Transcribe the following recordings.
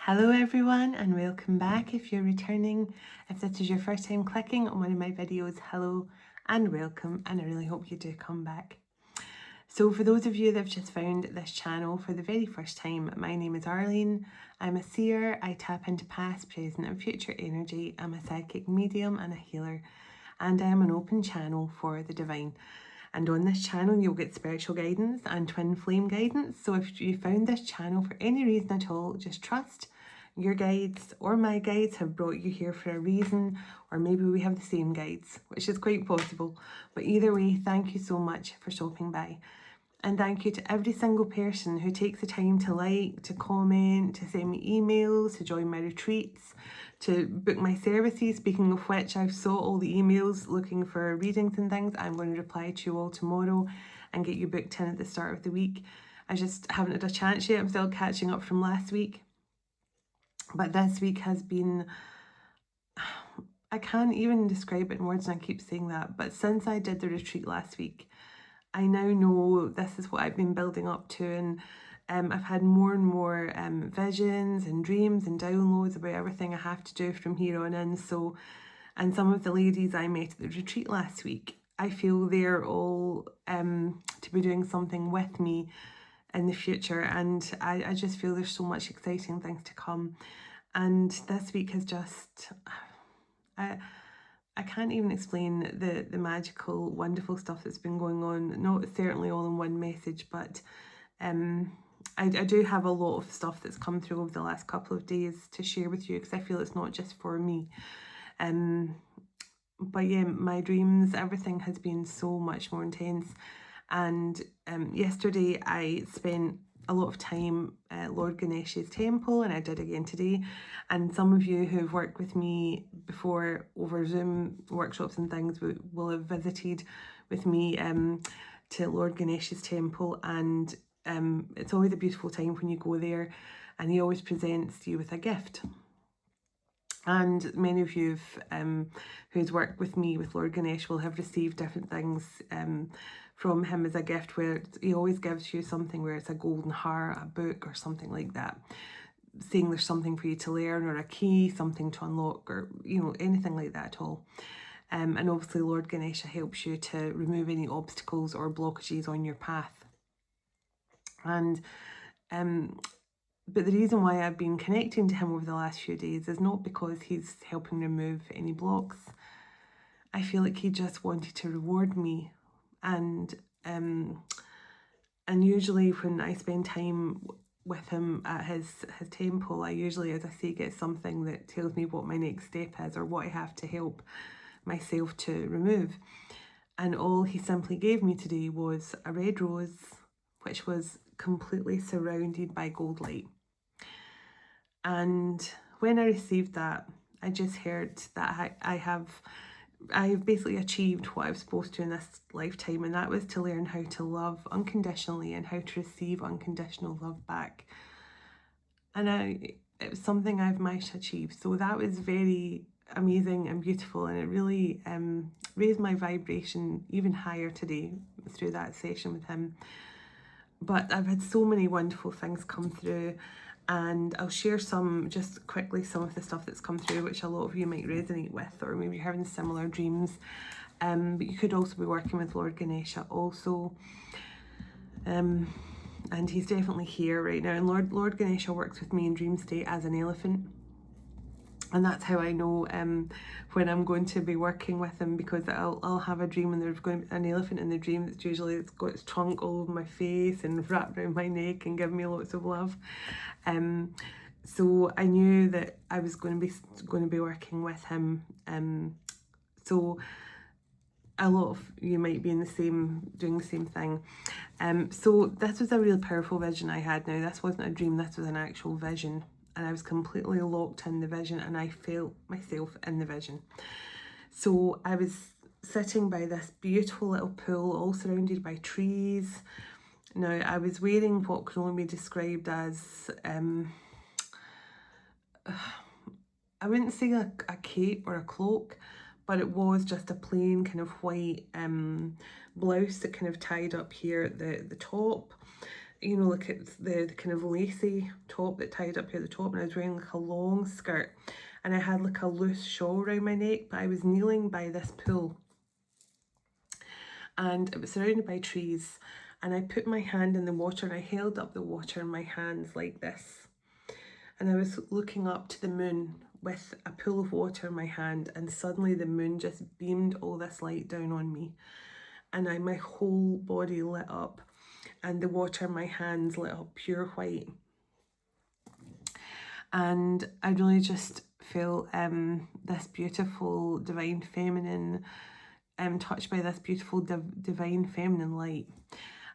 Hello everyone and welcome back. If you're returning, if this is your first time clicking on one of my videos, hello and welcome, and I really hope you do come back. So for those of you that have just found this channel for the very first time, my name is Arlene. I'm a seer. I tap into past, present and future energy. I'm a psychic medium and a healer, and I am an open channel for the divine. And on this channel, you'll get spiritual guidance and twin flame guidance. So if you found this channel for any reason at all, just trust your guides or my guides have brought you here for a reason, or maybe we have the same guides, which is quite possible. But either way, thank you so much for stopping by. And thank you to every single person who takes the time to like, to comment, to send me emails, to join my retreats, to book my services. Speaking of which, I've saw all the emails looking for readings and things. I'm going to reply to you all tomorrow and get you booked in at the start of the week. I just haven't had a chance yet. I'm still catching up from last week. But this week has been, I can't even describe it in words, and I keep saying that, but since I did the retreat last week, I now know this is what I've been building up to, and I've had more and more visions and dreams and downloads about everything I have to do from here on in. So, and some of the ladies I met at the retreat last week, I feel they're all to be doing something with me in the future, and I just feel there's so much exciting things to come. And this week has just, I can't even explain the magical, wonderful stuff that's been going on. Not certainly all in one message, but I do have a lot of stuff that's come through over the last couple of days to share with you, because I feel it's not just for me. But yeah, my dreams, everything has been so much more intense. And yesterday I spent a lot of time at Lord Ganesha's temple, and I did again today. And some of you who've worked with me before over Zoom workshops and things will have visited with me to Lord Ganesha's temple, and it's always a beautiful time when you go there, and he always presents you with a gift. And many of you who's worked with me with Lord Ganesh will have received different things from him as a gift, where he always gives you something, where it's a golden heart, a book or something like that, saying there's something for you to learn, or a key, something to unlock, or anything like that at all. And obviously Lord Ganesha helps you to remove any obstacles or blockages on your path. And but the reason why I've been connecting to him over the last few days is not because he's helping remove any blocks. I feel like he just wanted to reward me. And usually when I spend time with him at his temple, I usually, as I say, get something that tells me what my next step is, or what I have to help myself to remove. And all he simply gave me today was a red rose, which was completely surrounded by gold light. And when I received that, I just heard that I've basically achieved what I was supposed to in this lifetime, and that was to learn how to love unconditionally and how to receive unconditional love back. And it was something I've managed to achieve. So that was very amazing and beautiful, and it really raised my vibration even higher today through that session with him. But I've had so many wonderful things come through, and I'll share just quickly some of the stuff that's come through, which a lot of you might resonate with, or maybe you're having similar dreams. But you could also be working with Lord Ganesha also. And he's definitely here right now. And Lord Ganesha works with me in dream state as an elephant. And that's how I know when I'm going to be working with him, because I'll have a dream and there's going to be an elephant in the dream. It's usually, it's got its trunk all over my face and wrapped around my neck and giving me lots of love. So I knew that I was going to be working with him. So a lot of you might be doing the same thing. So this was a real powerful vision I had. Now, this wasn't a dream, this was an actual vision. And I was completely locked in the vision, and I felt myself in the vision. So I was sitting by this beautiful little pool, all surrounded by trees. Now, I was wearing what can only be described as, I wouldn't say a cape or a cloak, but it was just a plain kind of white blouse that kind of tied up here at the top. you know, like it's the kind of lacy top that tied up here at the top, and I was wearing like a long skirt, and I had like a loose shawl around my neck, but I was kneeling by this pool, and it was surrounded by trees, and I put my hand in the water and I held up the water in my hands like this, and I was looking up to the moon with a pool of water in my hand, and suddenly the moon just beamed all this light down on me, and my whole body lit up, and the water in my hands lit up pure white. And I really just felt this beautiful divine feminine, touched by this beautiful divine feminine light.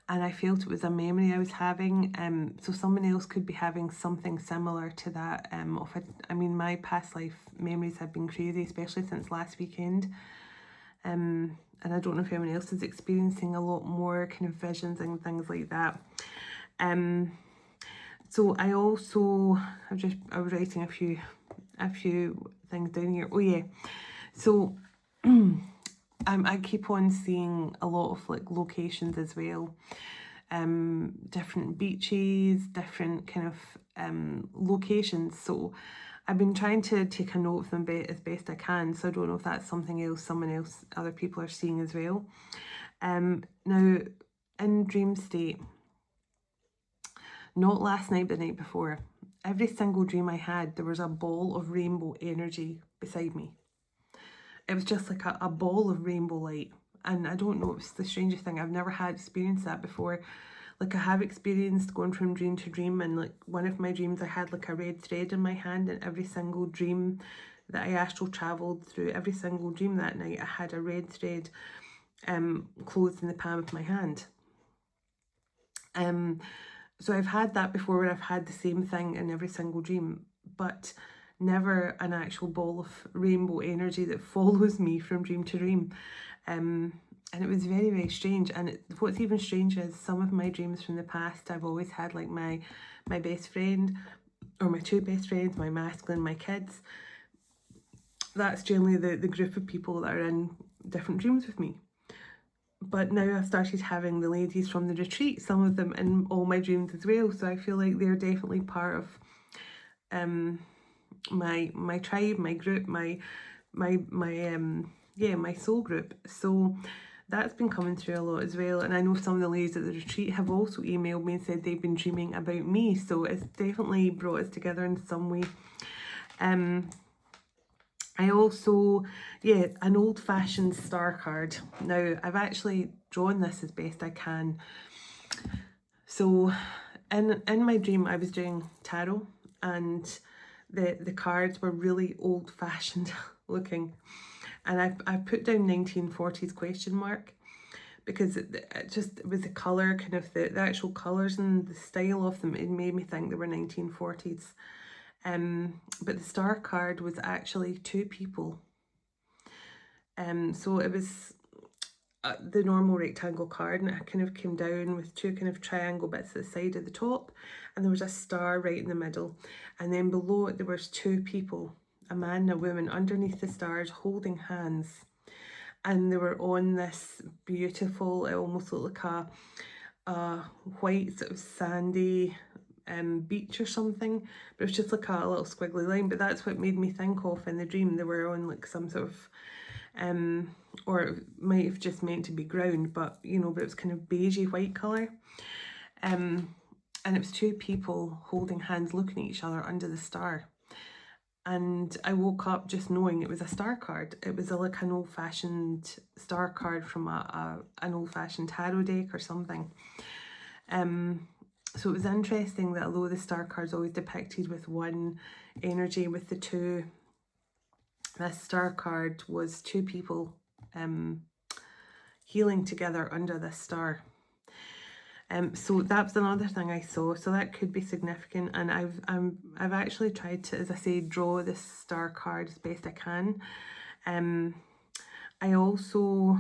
And I felt it was a memory I was having. So someone else could be having something similar to that. I mean, my past life memories have been crazy, especially since last weekend. And I don't know if anyone else is experiencing a lot more kind of visions and things like that. So I also, I was writing a few things down here. Oh yeah, so I keep on seeing a lot of like locations as well, different beaches, different kind of locations. So I've been trying to take a note of them as best I can. So I don't know if that's something else other people are seeing as well. Now, in dream state, not last night, but the night before, every single dream I had, there was a ball of rainbow energy beside me. It was just like a ball of rainbow light. And I don't know, it's the strangest thing. I've never had experienced that before. Like I have experienced going from dream to dream, and like one of my dreams I had like a red thread in my hand, and every single dream that I astral travelled through, every single dream that night, I had a red thread closed in the palm of my hand. So I've had that before, where I've had the same thing in every single dream, but never an actual ball of rainbow energy that follows me from dream to dream. And it was very, very strange. And what's even stranger is some of my dreams from the past, I've always had like my best friend, or my two best friends, my masculine, my kids. That's generally the group of people that are in different dreams with me. But now I've started having the ladies from the retreat, some of them in all my dreams as well. So I feel like they're definitely part of my tribe, my group, my soul group. So that's been coming through a lot as well. And I know some of the ladies at the retreat have also emailed me and said they've been dreaming about me. So it's definitely brought us together in some way. I also, an old-fashioned star card. Now, I've actually drawn this as best I can. So, in my dream, I was doing tarot, and the cards were really old-fashioned looking. And I put down 1940s question mark, because it was the colour, kind of the actual colours and the style of them, it made me think they were 1940s. But the star card was actually two people. So it was the normal rectangle card, and it kind of came down with two kind of triangle bits at the side of the top, and there was a star right in the middle, and then below it there was two people, a man and a woman, underneath the stars holding hands, and they were on this beautiful, it almost looked like a white sort of sandy beach or something, but it was just like a little squiggly line. But that's what made me think of in the dream. They were on like some sort of or it might have just meant to be ground, but you know, but it was kind of beigey white colour, and it was two people holding hands looking at each other under the star. And I woke up just knowing it was a star card. It was like an old-fashioned star card from an old-fashioned tarot deck or something. So it was interesting that although the star card's always depicted with one energy, with the two, this star card was two people healing together under this star. So that was another thing I saw. So that could be significant. And I've actually tried to, as I say, draw this star card as best I can. I also,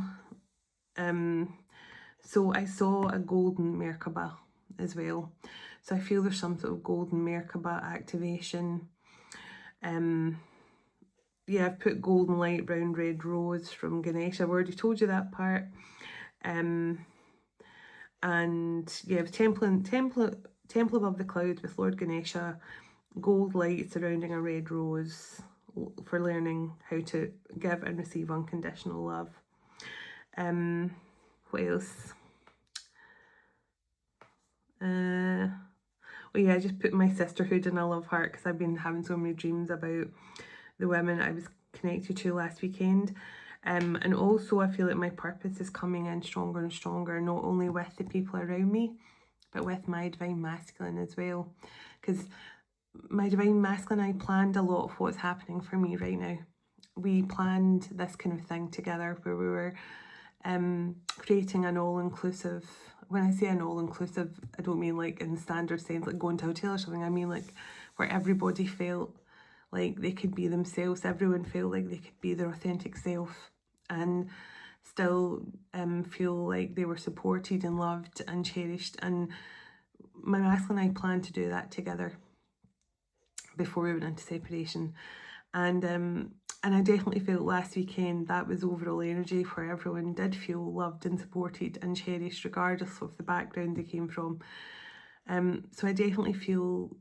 so I saw a golden Merkaba as well. So I feel there's some sort of golden Merkaba activation. Yeah, I've put golden light, brown, red rose from Ganesh. I've already told you that part. And you have temple above the clouds with Lord Ganesha, gold light surrounding a red rose for learning how to give and receive unconditional love. What else? Well, yeah, I just put my sisterhood in a love heart because I've been having so many dreams about the women I was connected to last weekend. And also I feel like my purpose is coming in stronger and stronger, not only with the people around me, but with my divine masculine as well. Because my divine masculine, I planned a lot of what's happening for me right now. We planned this kind of thing together where we were creating an all-inclusive. When I say an all-inclusive, I don't mean like in the standard sense like going to a hotel or something. I mean like where everybody felt like they could be themselves. Everyone felt like they could be their authentic self and still feel like they were supported and loved and cherished. And my masculine and I planned to do that together before we went into separation. And I definitely felt last weekend that was overall energy where everyone did feel loved and supported and cherished regardless of the background they came from. So I definitely feel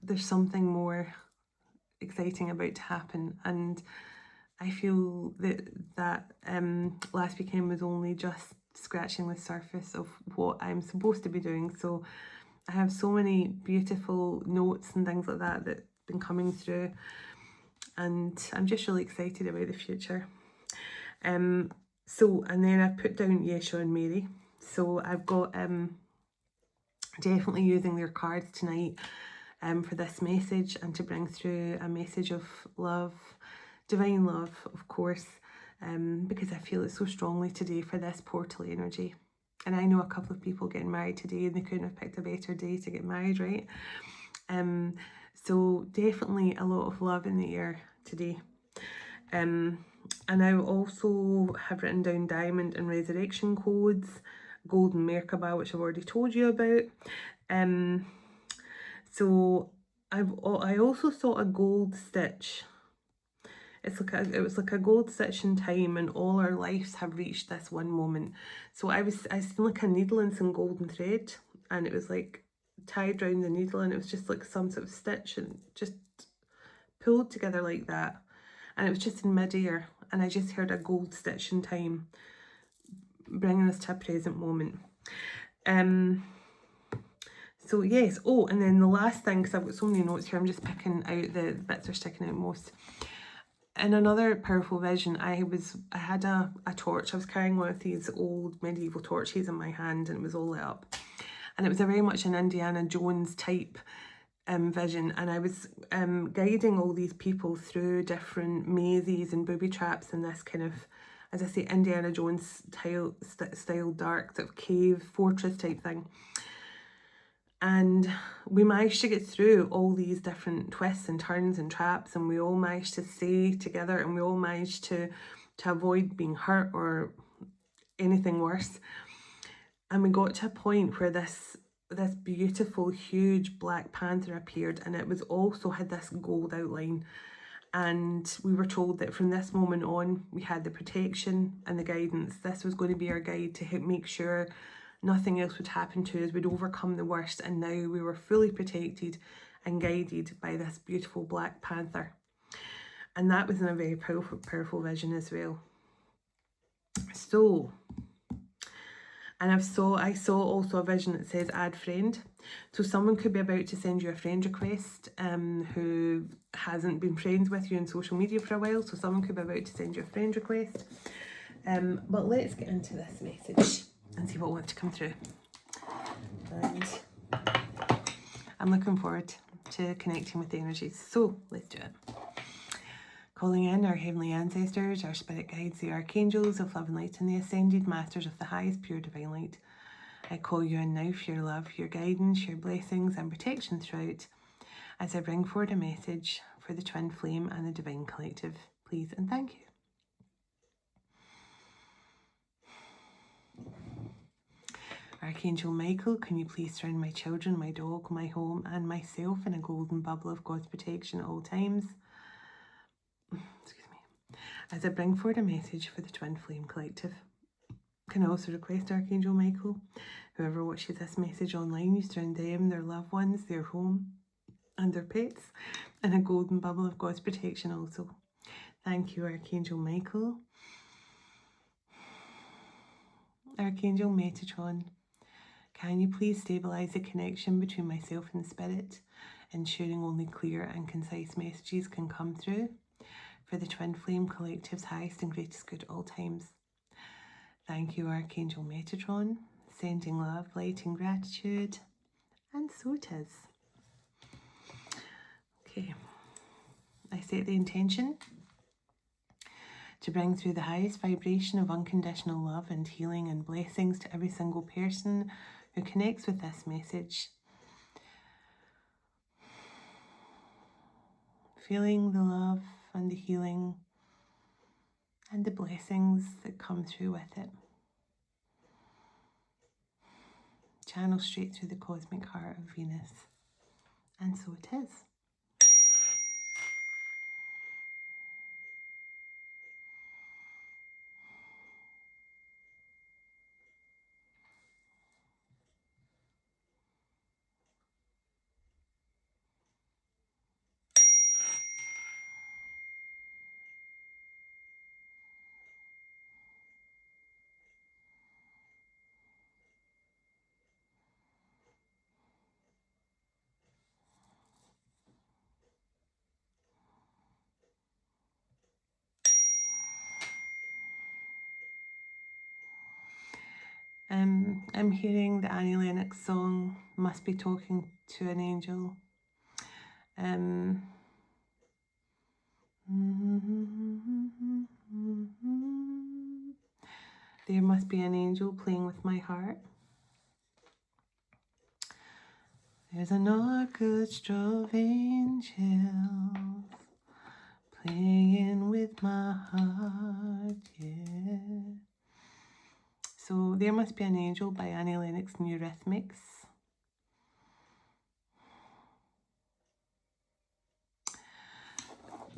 there's something more exciting about to happen, and I feel that last weekend was only just scratching the surface of what I'm supposed to be doing. So I have so many beautiful notes and things like that that have been coming through, and I'm just really excited about the future. And then I've put down Yeshua and Mary. So I've got definitely using their cards tonight for this message and to bring through a message of love, divine love, of course, because I feel it so strongly today for this portal energy. And I know a couple of people getting married today and they couldn't have picked a better day to get married, right? So definitely a lot of love in the air today. And I also have written down diamond and resurrection codes, golden Merkaba, which I've already told you about. So I also saw a gold stitch. It was like a gold stitch in time, and all our lives have reached this one moment. So I seen like a needle and some golden thread, and it was like tied around the needle, and it was just like some sort of stitch and just pulled together like that, and it was just in midair, and I just heard a gold stitch in time, bringing us to a present moment. So yes, and then the last thing, because I've got so many notes here, I'm just picking out the bits that are sticking out most. In another powerful vision, I had a torch. I was carrying one of these old medieval torches in my hand, and it was all lit up. And it was a very much an Indiana Jones type vision, and I was guiding all these people through different mazes and booby traps and this kind of, as I say, Indiana Jones style dark sort of cave fortress type thing. And we managed to get through all these different twists and turns and traps, and we all managed to stay together, and we all managed to avoid being hurt or anything worse. And we got to a point where this beautiful huge black panther appeared, and it was also had this gold outline, and we were told that from this moment on we had the protection and the guidance. This was going to be our guide to help make sure nothing else would happen to us. We'd overcome the worst, and now we were fully protected and guided by this beautiful black panther. And that was in a very powerful vision as well. So, and I saw also a vision that says add friend. So someone could be about to send you a friend request who hasn't been friends with you on social media for a while. So someone could be about to send you a friend request. But let's get into this message and see what wants to come through. And I'm looking forward to connecting with the energies. So let's do it. Calling in our heavenly ancestors, our spirit guides, the archangels of love and light, and the ascended masters of the highest pure divine light. I call you in now for your love, your guidance, your blessings and protection throughout, as I bring forward a message for the twin flame and the divine collective. Please and thank you. Archangel Michael, can you please surround my children, my dog, my home and myself in a golden bubble of God's protection at all times? Excuse me. As I bring forward a message for the twin flame collective. Can I also request Archangel Michael, whoever watches this message online, you surround them, their loved ones, their home, and their pets, in a golden bubble of God's protection also. Thank you, Archangel Michael. Archangel Metatron, can you please stabilise the connection between myself and the spirit, ensuring only clear and concise messages can come through for the Twin Flame Collective's highest and greatest good at all times. Thank you, Archangel Metatron, sending love, light and gratitude, and so it is. Okay, I set the intention to bring through the highest vibration of unconditional love and healing and blessings to every single person who connects with this message. Feeling the love and the healing and the blessings that come through with it. Channel straight through the cosmic heart of Venus. And so it is. I'm hearing the Annie Lennox song, Must Be Talking to an Angel. There must be an angel playing with my heart. There's an orchestra of angels playing with my heart, yeah. So There Must Be an Angel by Annie Lennox and Eurythmics.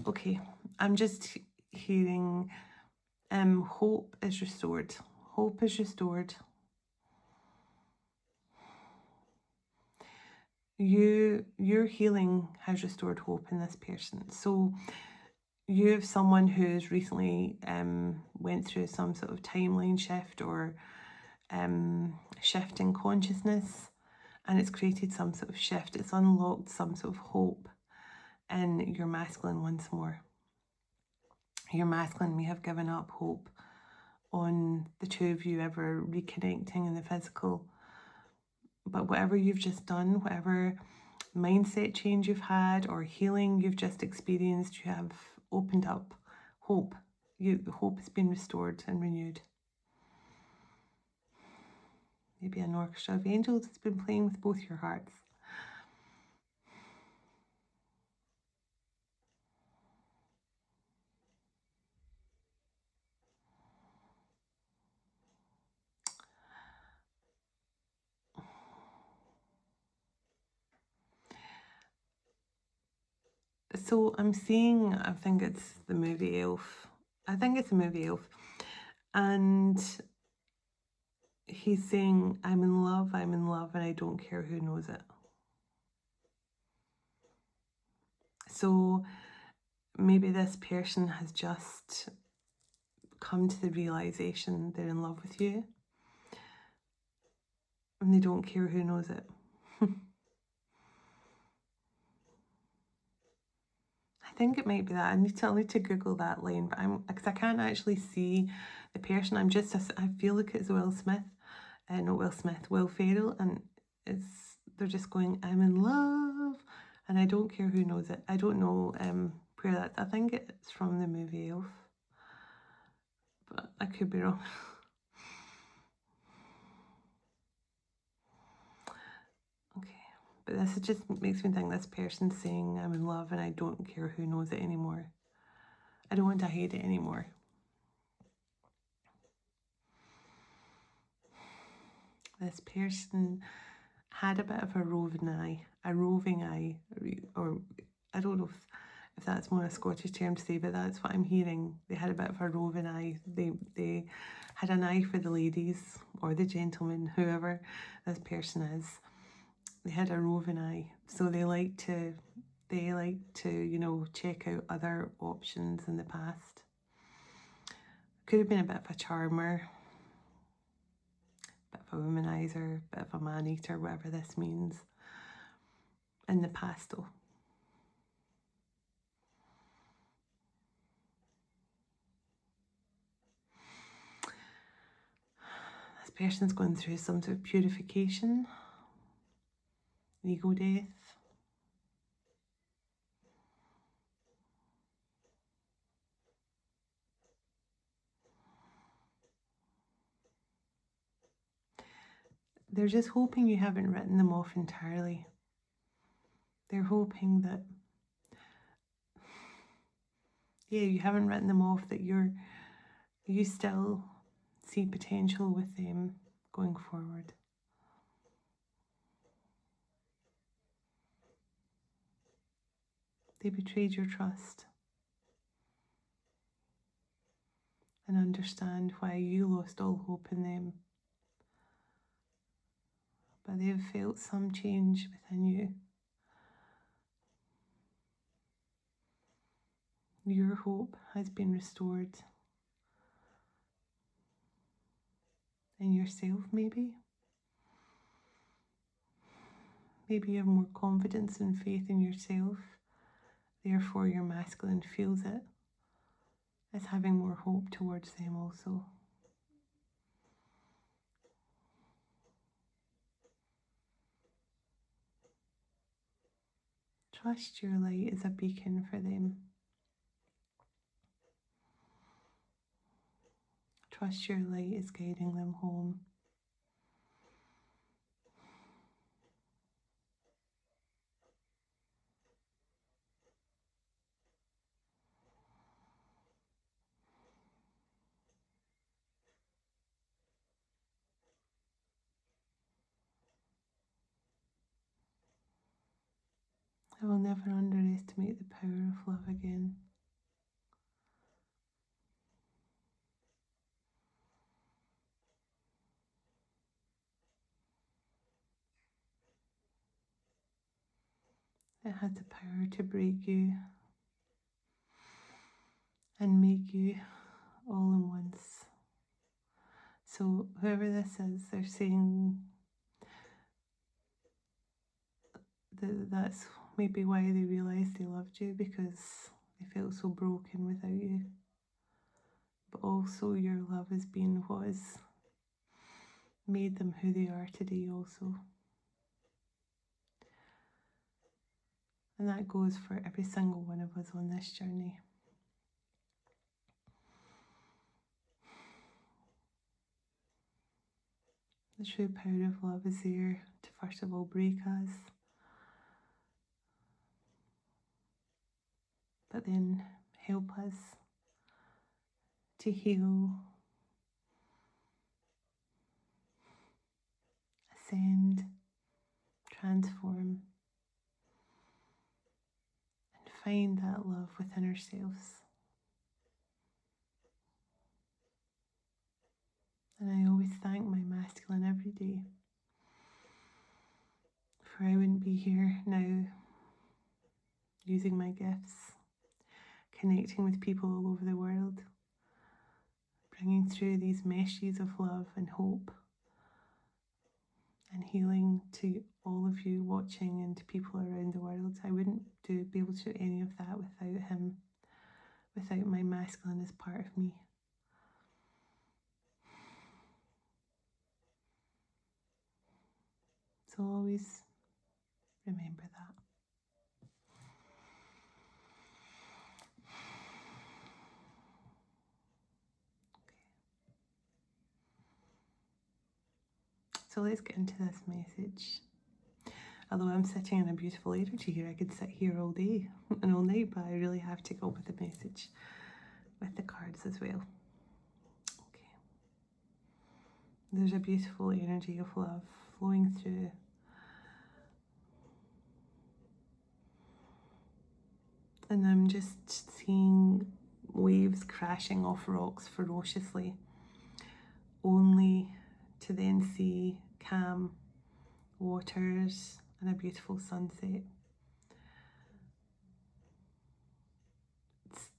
Okay, I'm just hearing hope is restored. Hope is restored. Your healing has restored hope in this person. So you have someone who's recently went through some sort of timeline shift or shift in consciousness, and it's created some sort of shift. It's unlocked some sort of hope in your masculine once more. Your masculine may have given up hope on the two of you ever reconnecting in the physical. But whatever you've just done, whatever mindset change you've had or healing you've just experienced, you have opened up hope. Hope has been restored and renewed. Maybe an orchestra of angels has been playing with both your hearts. So I'm seeing, I think it's the movie Elf. I think it's the movie Elf. And he's saying, I'm in love, and I don't care who knows it. So maybe this person has just come to the realization they're in love with you. And they don't care who knows it. I think it might be that. I need to Google that line, but because I can't actually see the person. I feel like it's Will Smith, not Will Smith, Will Ferrell, and they're just going, I'm in love, and I don't care who knows it. I don't know where that's. I think it's from the movie Elf, but I could be wrong. But this just makes me think this person's saying, I'm in love and I don't care who knows it anymore. I don't want to hide it anymore. This person had a bit of a roving eye, or I don't know if if that's more a Scottish term to say, but that's what I'm hearing. They had a bit of a roving eye. They had an eye for the ladies or the gentlemen, whoever this person is. They had a roving eye, so they like to, you know, check out other options in the past. Could have been a bit of a charmer, bit of a womanizer, bit of a man-eater, whatever this means. In the past, though. This person's going through some sort of purification, ego death. They're just hoping you haven't written them off entirely. They're hoping that, yeah, you haven't written them off, that you still see potential with them going forward. They betrayed your trust. And understand why you lost all hope in them. But they've felt some change within you. Your hope has been restored. In yourself, maybe. Maybe you have more confidence and faith in yourself. Therefore, your masculine feels it as having more hope towards them also. Trust your light as a beacon for them. Trust your light is guiding them home. I will never underestimate the power of love again. It had the power to break you and make you all in once. So whoever this is, they're saying that that's maybe why they realised they loved you, because they felt so broken without you. But also your love has been what has made them who they are today also. And that goes for every single one of us on this journey. The true power of love is there to first of all break us, but then help us to heal, ascend, transform, and find that love within ourselves. And I always thank my masculine every day, for I wouldn't be here now using my gifts, connecting with people all over the world, bringing through these messages of love and hope and healing to all of you watching and to people around the world. I wouldn't be able to do any of that without him, without my masculine as part of me. So always remember that. So let's get into this message. Although I'm sitting in a beautiful energy here, I could sit here all day and all night, but I really have to go with the message with the cards as well. Okay. There's a beautiful energy of love flowing through. And I'm just seeing waves crashing off rocks ferociously, only to then see calm waters and a beautiful sunset.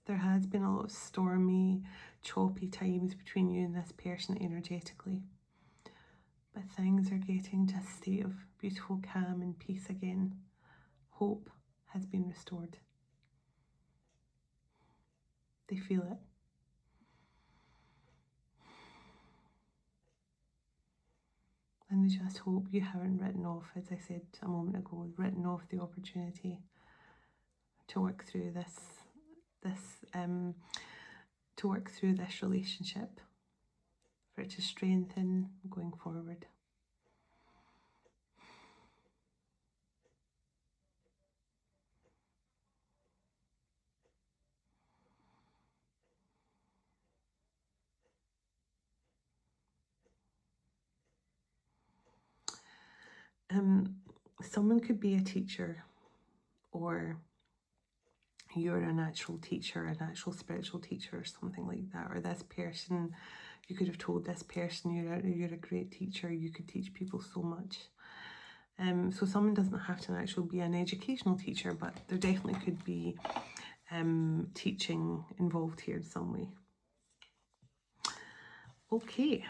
There has been a lot of stormy, choppy times between you and this person energetically, but things are getting to a state of beautiful calm and peace again. Hope has been restored. They feel it. And they just hope you haven't written off, as I said a moment ago, written off the opportunity to work through this relationship, for it to strengthen going forward. Someone could be a teacher, or you're a natural teacher, a natural spiritual teacher, or something like that. Or this person, you could have told this person, you're a great teacher, you could teach people so much. So someone doesn't have to actually be an educational teacher, but there definitely could be teaching involved here in some way. Okay.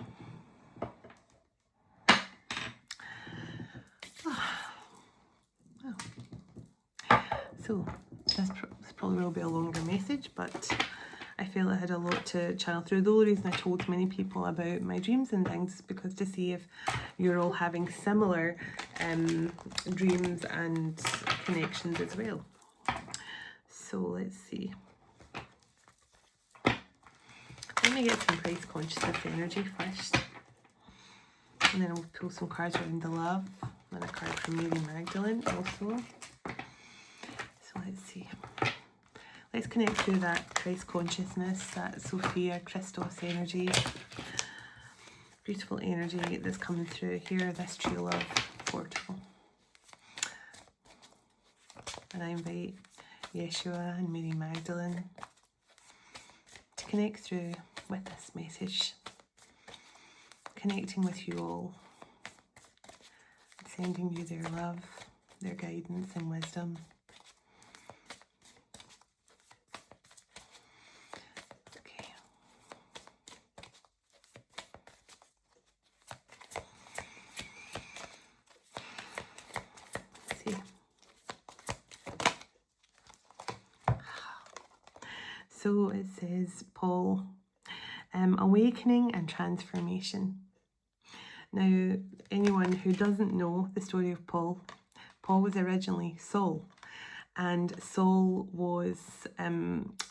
So this probably will be a longer message, but I feel I had a lot to channel through. The only reason I told many people about my dreams and things is because to see if you're all having similar dreams and connections as well. So let's see. Let me get some Christ consciousness energy first. And then I'll pull some cards around the love. And a card from Mary Magdalene also. So let's see. Let's connect through that Christ consciousness, that Sophia Christos energy. Beautiful energy that's coming through here, this true love portal. And I invite Yeshua and Mary Magdalene to connect through with this message. Connecting with you all. Sending you their love, their guidance and wisdom. So it says, Paul, awakening and transformation. Now, anyone who doesn't know the story of Paul, Paul was originally Saul. And Saul was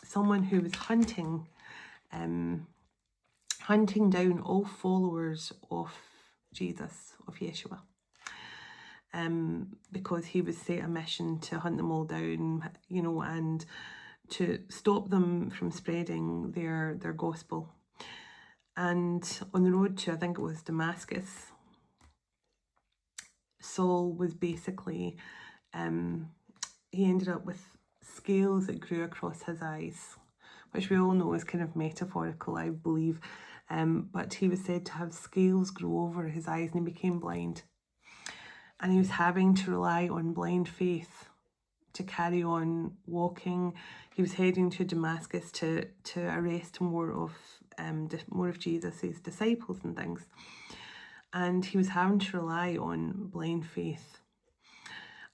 someone who was hunting down all followers of Jesus, of Yeshua. Because he was set a mission to hunt them all down, you know, and to stop them from spreading their gospel. And on the road to, I think it was Damascus, Saul was basically, he ended up with scales that grew across his eyes, which we all know is kind of metaphorical, I believe. But he was said to have scales grow over his eyes, and he became blind. And he was having to rely on blind faith to carry on walking. He was heading to Damascus to arrest more of Jesus' disciples and things. And he was having to rely on blind faith.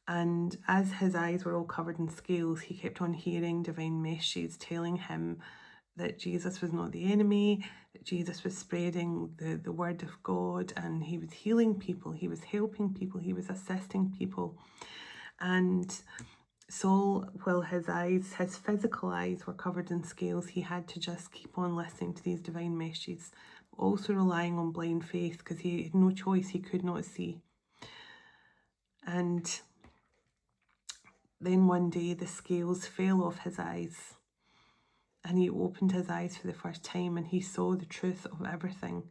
And as his eyes were all covered in scales, he kept on hearing divine messages telling him that Jesus was not the enemy, that Jesus was spreading the word of God, and he was healing people, he was helping people, he was assisting people. And Saul, while his physical eyes were covered in scales, he had to just keep on listening to these divine messages, also relying on blind faith because he had no choice, he could not see. And then one day the scales fell off his eyes and he opened his eyes for the first time and he saw the truth of everything.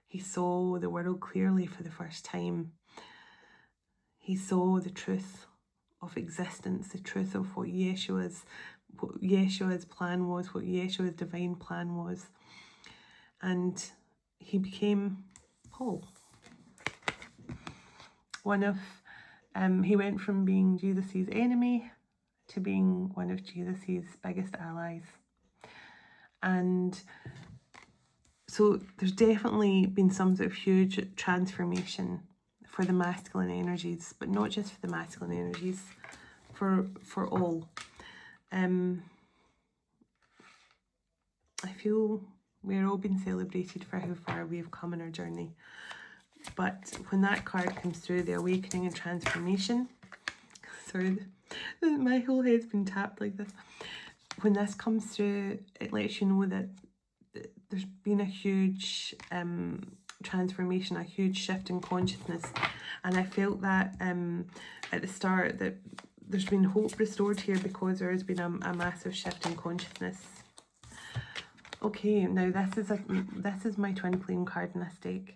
He saw the world clearly for the first time. He saw the truth of existence, the truth of what Yeshua's what Yeshua's plan was, what Yeshua's divine plan was. And he became Paul. He went from being Jesus' enemy to being one of Jesus' biggest allies. And so there's definitely been some sort of huge transformation for the masculine energies, but not just for the masculine energies, for all. I feel we're all being celebrated for how far we've come in our journey. But when that card comes through, the awakening and transformation, sorry, my whole head's been tapped like this. When this comes through, it lets you know that there's been a huge transformation, a huge shift in consciousness. And I felt that at the start, that there's been hope restored here because there has been a massive shift in consciousness. Okay, now this is my twin flame card in this deck.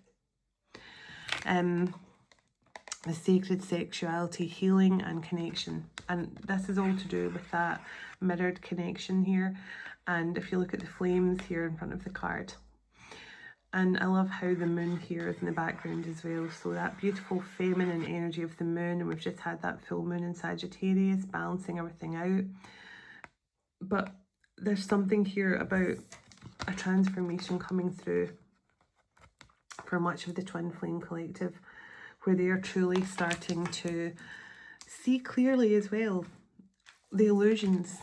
The sacred sexuality, healing and connection. And this is all to do with that mirrored connection here. And if you look at the flames here in front of the card. And I love how the moon here is in the background as well. So that beautiful feminine energy of the moon. And we've just had that full moon in Sagittarius, balancing everything out. But there's something here about a transformation coming through for much of the Twin Flame Collective, where they are truly starting to see clearly as well the illusions.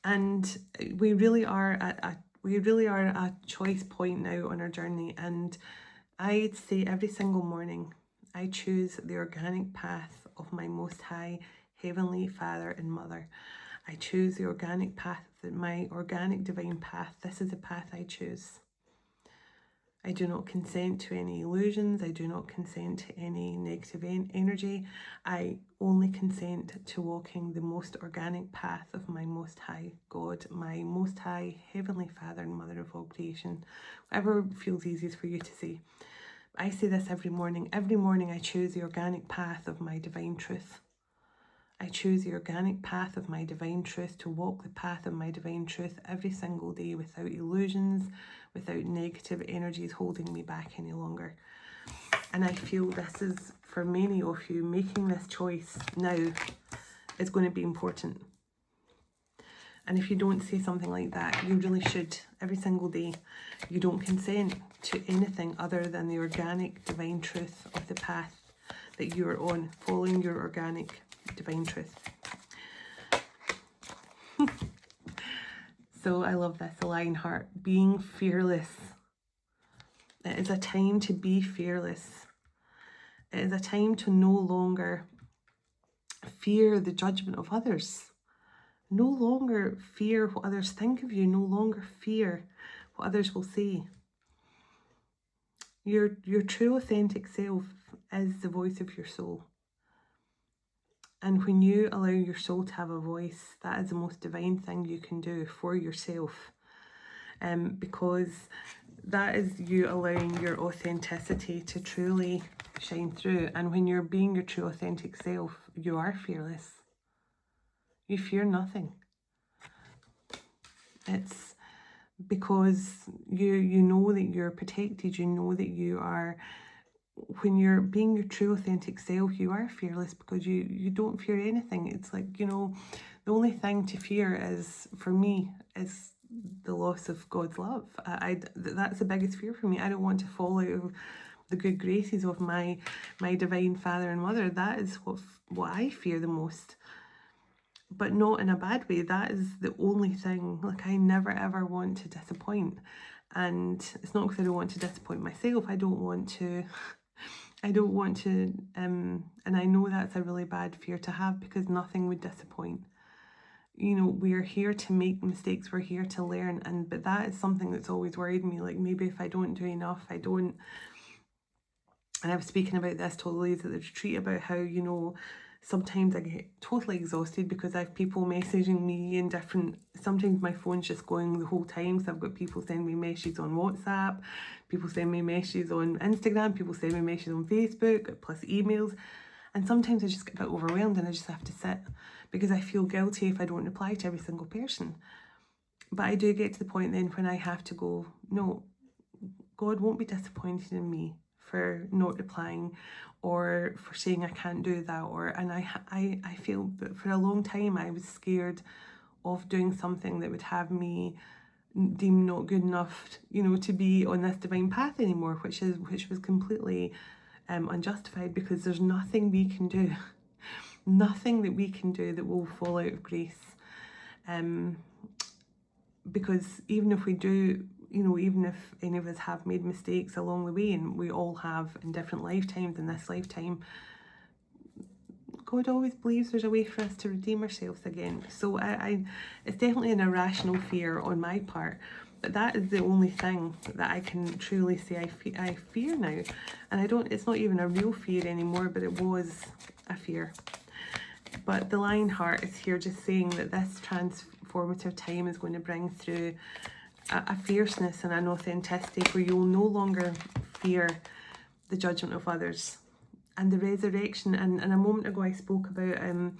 And we really are at a choice point now on our journey. And I'd say every single morning I choose the organic path of my Most High Heavenly Father and Mother. I choose the organic path, my organic divine path. This is the path I choose. I do not consent to any illusions. I do not consent to any negative energy. I only consent to walking the most organic path of my Most High God, my Most High Heavenly Father and Mother of all creation. Whatever feels easiest for you to say. I say this every morning. Every morning I choose the organic path of my divine truth. I choose the organic path of my divine truth, to walk the path of my divine truth every single day without illusions, without negative energies holding me back any longer. And I feel this is, for many of you, making this choice now is going to be important. And if you don't say something like that, you really should. Every single day, you don't consent to anything other than the organic divine truth of the path that you are on, following your organic divine truth. So I love this, the Lion Heart, being fearless. It is a time to be fearless. It is a time to no longer fear the judgment of others. No longer fear what others think of you. No longer fear what others will say. Your true authentic self is the voice of your soul. And when you allow your soul to have a voice, that is the most divine thing you can do for yourself. Because that is you allowing your authenticity to truly shine through. And when you're being your true authentic self, you are fearless. You fear nothing. It's because you know that you're protected. You know that you are, when you're being your true authentic self, you are fearless because you don't fear anything. It's like, you know, the only thing to fear is, for me, is the loss of God's love. That's the biggest fear for me. I don't want to fall out of the good graces of my divine Father and Mother. That is what I fear the most. But not in a bad way. That is the only thing. Like, I never ever want to disappoint. And it's not because I don't want to disappoint myself. I don't want to, and I know that's a really bad fear to have, because nothing would disappoint. You know, we're here to make mistakes, we're here to learn, but that is something that's always worried me. Like, maybe if I don't do enough, and I was speaking about this to the ladies at the retreat, about how, you know, sometimes I get totally exhausted because I have people messaging me in different, sometimes my phone's just going the whole time. So I've got people sending me messages on WhatsApp, people send me messages on Instagram, people send me messages on Facebook, plus emails. And sometimes I just get a bit overwhelmed and I just have to sit, because I feel guilty if I don't reply to every single person. But I do get to the point then when I have to go, no, God won't be disappointed in me for not replying or for saying I can't do that. And I feel, but for a long time I was scared of doing something that would have me deemed not good enough, you know, to be on this divine path anymore, which was completely unjustified, because there's nothing we can do, nothing that we can do that will fall out of grace. Because even if we do, you know, even if any of us have made mistakes along the way, and we all have in different lifetimes, in this lifetime, God always believes there's a way for us to redeem ourselves again. So it's definitely an irrational fear on my part, but that is the only thing that I can truly say I fear now. And it's not even a real fear anymore, but it was a fear. But the Lionheart is here just saying that this transformative time is going to bring through a fierceness and an authenticity where you'll no longer fear the judgment of others. And the resurrection, and a moment ago I spoke about in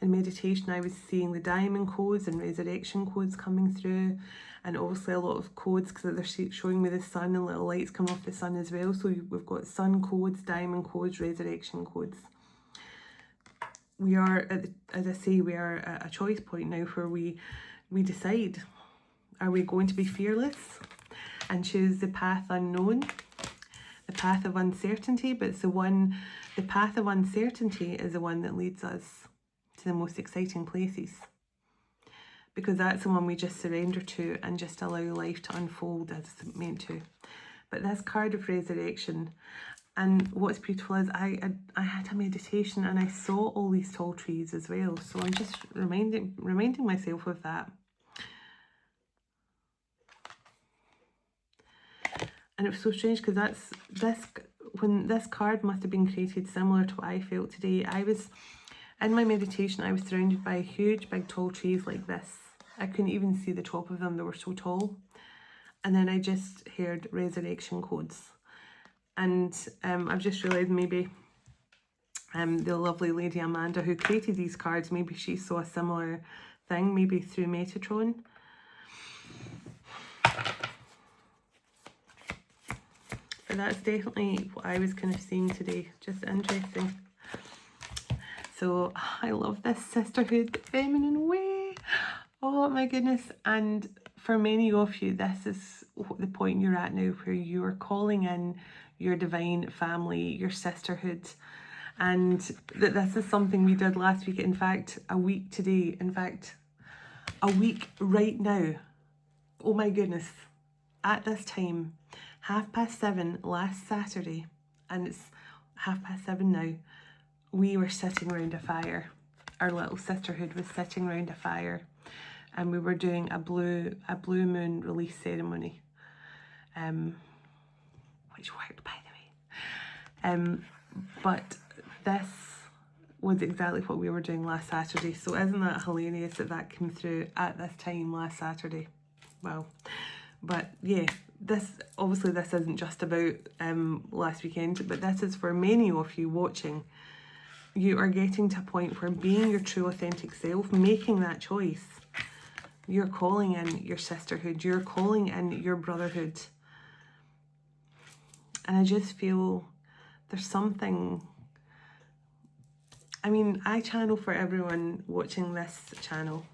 meditation, I was seeing the diamond codes and resurrection codes coming through, and obviously a lot of codes because they're showing me the sun and little lights coming off the sun as well. So we've got sun codes, diamond codes, resurrection codes. We are, as I say, we are at a choice point now where we decide, are we going to be fearless and choose the path unknown, the path of uncertainty? But it's the path of uncertainty is the one that leads us to the most exciting places, because that's the one we just surrender to and just allow life to unfold as it's meant to. But this card of resurrection, and what's beautiful is I had a meditation and I saw all these tall trees as well. So I'm just reminding myself of that. And it was so strange because when this card must have been created similar to what I felt today. I was, in my meditation, I was surrounded by huge, big, tall trees like this. I couldn't even see the top of them, they were so tall. And then I just heard resurrection codes. And I've just realised maybe the lovely lady Amanda who created these cards, maybe she saw a similar thing, maybe through Metatron. But that's definitely what I was kind of seeing today, just interesting. So I love this sisterhood, feminine way. Oh my goodness. And for many of you, this is the point you're at now, where you're calling in your divine family, your sisterhood. And that this is something we did last week. In fact, a week today. In fact, a week right now. Oh my goodness. At this time, 7:30 last Saturday, and it's 7:30 now, we were sitting around a fire. Our little sisterhood was sitting around a fire, and we were doing a blue moon release ceremony, which worked, by the way. But this was exactly what we were doing last Saturday. So isn't that hilarious that came through at this time last Saturday? Wow. But yeah, this isn't just about last weekend, but this is for many of you watching. You are getting to a point where being your true authentic self, making that choice, you're calling in your sisterhood, you're calling in your brotherhood. And I just feel there's something, I mean, I channel for everyone watching this channel.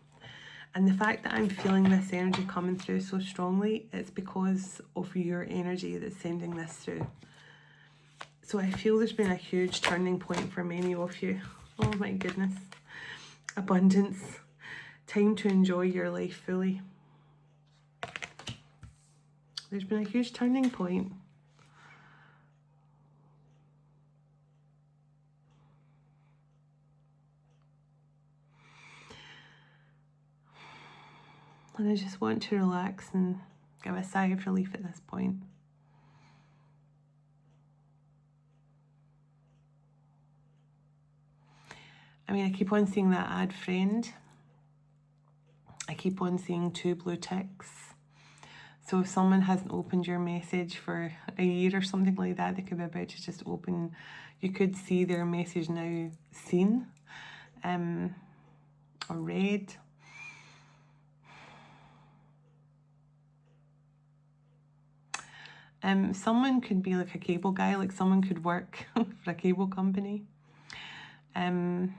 And the fact that I'm feeling this energy coming through so strongly, it's because of your energy that's sending this through. So I feel there's been a huge turning point for many of you. Oh my goodness. Abundance. Time to enjoy your life fully. There's been a huge turning point. And I just want to relax and give a sigh of relief at this point. I mean, I keep on seeing that add friend. I keep on seeing 2 blue ticks. So if someone hasn't opened your message for a year or something like that, they could be about to just open. You could see their message now seen. or red. Someone could be like a cable guy, like someone could work for a cable company. And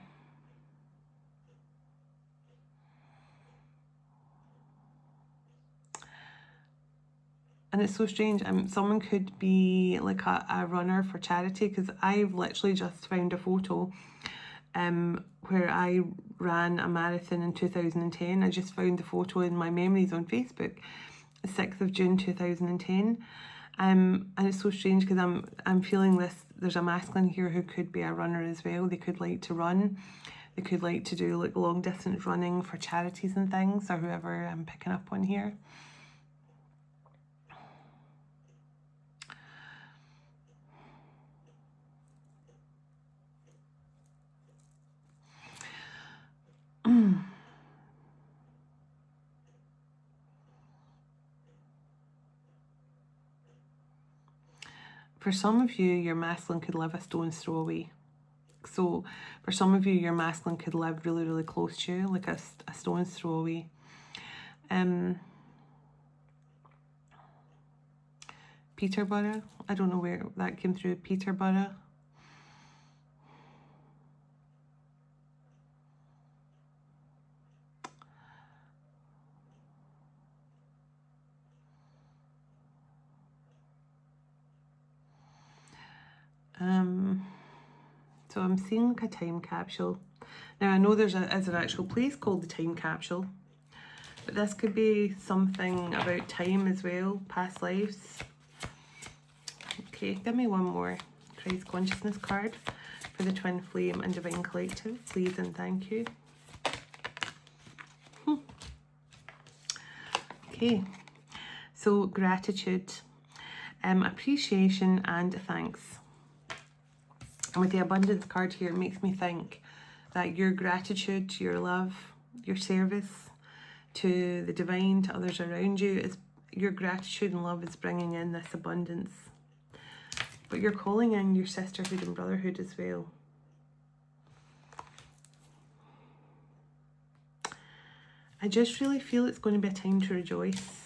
it's so strange. Someone could be like a runner for charity, because I've literally just found a photo where I ran a marathon in 2010. I just found the photo in my memories on Facebook, 6th of June 2010. And it's so strange because I'm feeling this. There's a masculine here who could be a runner as well. They could like to run. They could like to do like long distance running for charities and things, or whoever I'm picking up on here. For some of you, your masculine could live a stone's throw away. So for some of you, your masculine could live really, really close to you, like a stone's throw away. Peterborough, I don't know where that came through. Peterborough. So I'm seeing like a time capsule. Now I know there's an actual place called the time capsule, but this could be something about time as well, past lives. Okay, give me one more Christ Consciousness card for the Twin Flame and Divine Collective, please and thank you. Okay, so gratitude, appreciation and thanks. And with the abundance card here, it makes me think that your gratitude, your love, your service to the divine, to others around you, is your gratitude and love is bringing in this abundance. But you're calling in your sisterhood and brotherhood as well. I just really feel it's going to be a time to rejoice.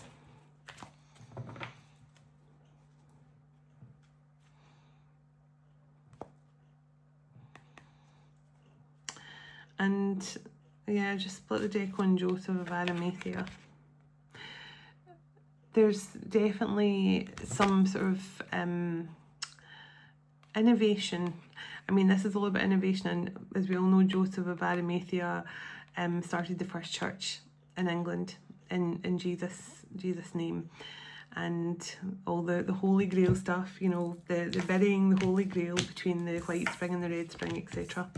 And yeah, just split the deck on Joseph of Arimathea. There's definitely some sort of innovation. I mean, this is all about innovation, and as we all know, Joseph of Arimathea started the first church in England in Jesus' name, and all the Holy Grail stuff, you know, the burying the Holy Grail between the White Spring and the Red Spring, etc.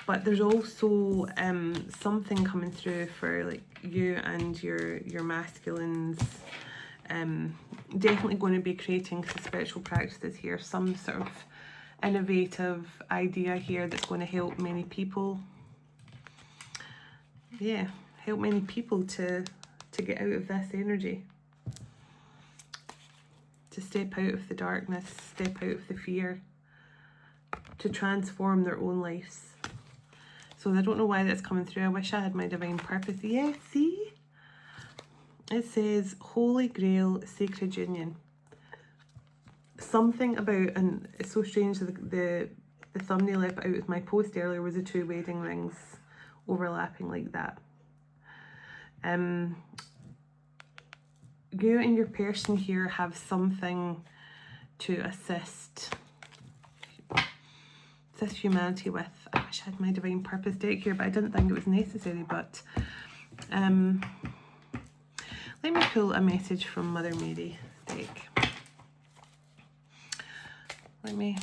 But there's also something coming through for like you and your masculines. Definitely going to be creating some spiritual practices here, some sort of innovative idea here that's going to help many people. Yeah, help many people to get out of this energy, to step out of the darkness, step out of the fear, to transform their own lives. So I don't know why that's coming through. I wish I had my divine purpose. Yeah, see? It says Holy Grail Sacred Union. Something about, and it's so strange, the thumbnail I put out with my post earlier was the 2 wedding rings overlapping like that. You and your person here have something to assist humanity with. I wish I had my divine purpose deck here, but I didn't think it was necessary. But let me pull a message from Mother Mary's deck. Let me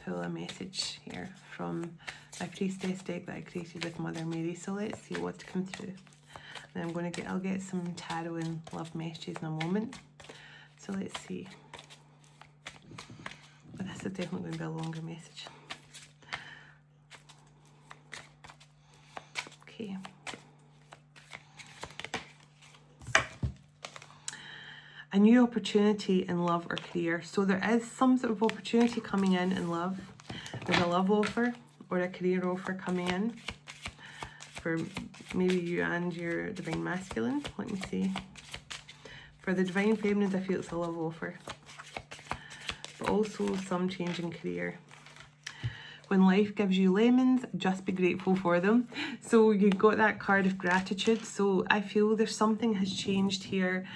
pull a message here from my priestess deck that I created with Mother Mary. So let's see what comes through. And I'll get some tarot and love messages in a moment. So let's see. But this is definitely going to be a longer message. Okay. A new opportunity in love or career. So there is some sort of opportunity coming in love. There's a love offer or a career offer coming in. for maybe you and your divine masculine. Let me see. For the divine feminines, I feel it's a love offer, but also some change in career. When life gives you lemons, just be grateful for them. So you've got that card of gratitude. So I feel there's something has changed here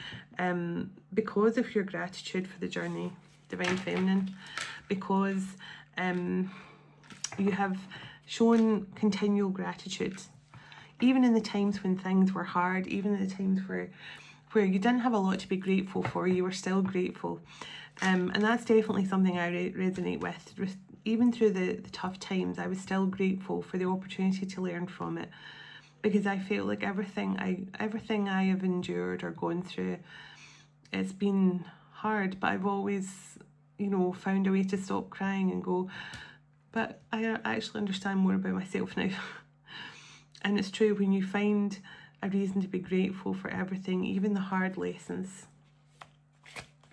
because of your gratitude for the journey, divine feminine, because you have shown continual gratitude. Even in the times when things were hard, even in the times where you didn't have a lot to be grateful for, you were still grateful. And that's definitely something I resonate with. Even through the tough times, I was still grateful for the opportunity to learn from it, because I feel like everything I have endured or gone through, it's been hard, but I've always, you know, found a way to stop crying and go, but I actually understand more about myself now. And it's true, when you find a reason to be grateful for everything, even the hard lessons,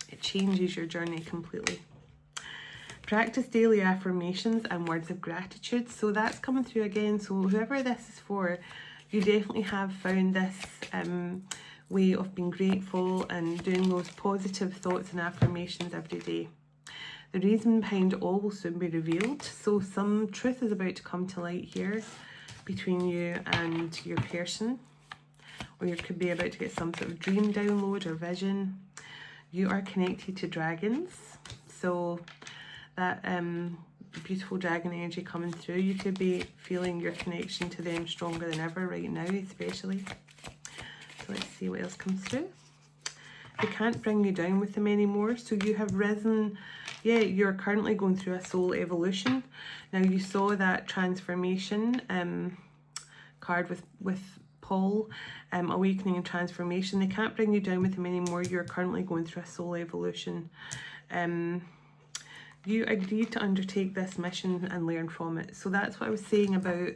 it changes your journey completely. Practice daily affirmations and words of gratitude. So that's coming through again. So whoever this is for, you definitely have found this way of being grateful and doing those positive thoughts and affirmations every day. The reason behind it all will soon be revealed. So some truth is about to come to light here between you and your person, or you could be about to get some sort of dream download or vision. You are connected to dragons. So that beautiful dragon energy coming through, you could be feeling your connection to them stronger than ever right now, especially. So let's see what else comes through. They can't bring you down with them anymore. So you have risen. Yeah, you're currently going through a soul evolution. Now you saw that transformation card with Paul, awakening and transformation. They can't bring you down with them anymore. You're currently going through a soul evolution. You agreed to undertake this mission and learn from it. So that's what I was saying about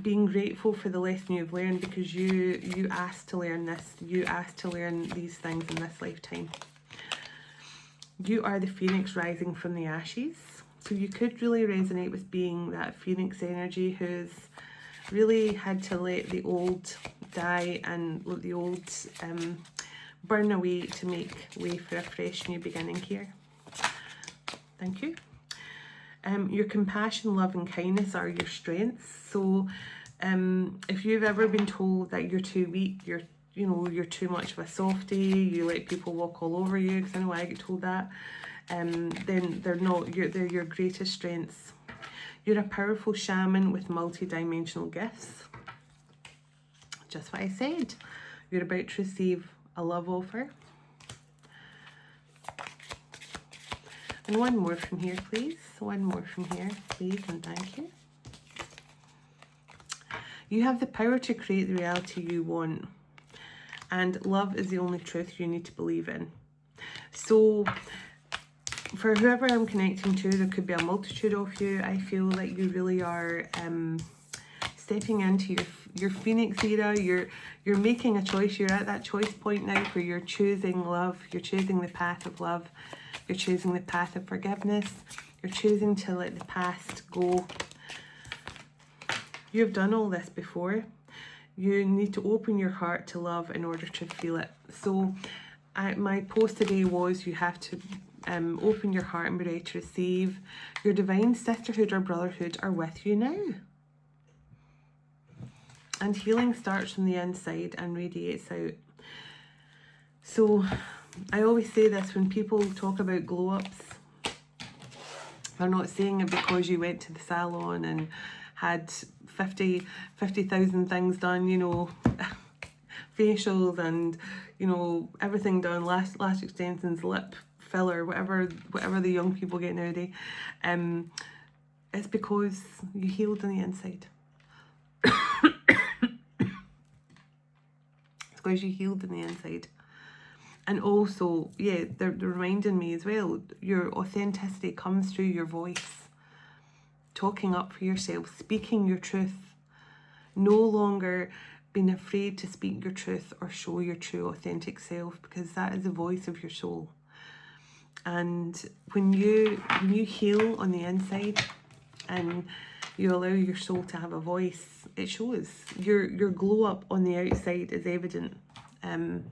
being grateful for the lesson you've learned, because you asked to learn this. You asked to learn these things in this lifetime. You are the phoenix rising from the ashes. So you could really resonate with being that phoenix energy who's really had to let the old die and let the old burn away to make way for a fresh new beginning here. Thank you. Your compassion, love and kindness are your strengths. So if you've ever been told that you're too weak, you're too much of a softie, you let people walk all over you, because I know I get told that, then they're not. They're your greatest strengths. You're a powerful shaman with multi-dimensional gifts. Just what I said. You're about to receive a love offer. And one more from here, please. One more from here, please, and thank you. You have the power to create the reality you want. And love is the only truth you need to believe in. So for whoever I'm connecting to, there could be a multitude of you. I feel like you really are stepping into your phoenix era. You're making a choice. You're at that choice point now where you're choosing love. You're choosing the path of love. You're choosing the path of forgiveness. You're choosing to let the past go. You've done all this before. You need to open your heart to love in order to feel it. So my post today was, you have to open your heart and be ready to receive. Your divine sisterhood or brotherhood are with you now. And healing starts from the inside and radiates out. So I always say this when people talk about glow-ups. They're not saying it because you went to the salon and had 50,000 things done, you know, facials and, you know, everything done, lash extensions, lip filler, whatever the young people get nowadays. It's because you healed on the inside. It's because you healed on the inside. And also, yeah, they're reminding me as well, your authenticity comes through your voice. Talking up for yourself, speaking your truth. No longer being afraid to speak your truth or show your true authentic self, because that is the voice of your soul. And when you heal on the inside and you allow your soul to have a voice, it shows. Your glow up on the outside is evident. And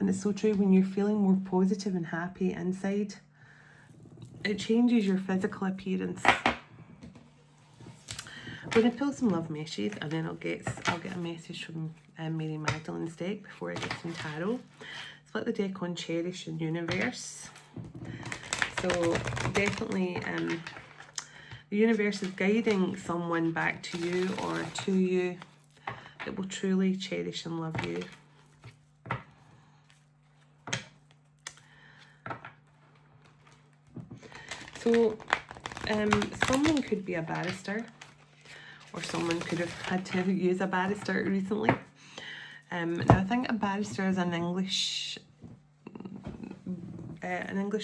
it's so true, when you're feeling more positive and happy inside, it changes your physical appearance. I'm going to pull some love messages, and then I'll get a message from Mary Magdalene's deck before I get some tarot. Split the deck on Cherish and Universe. So definitely the universe is guiding someone back to you or to you that will truly cherish and love you. So someone could be a barrister, or someone could have had to use a barrister recently. Now I think a barrister is an English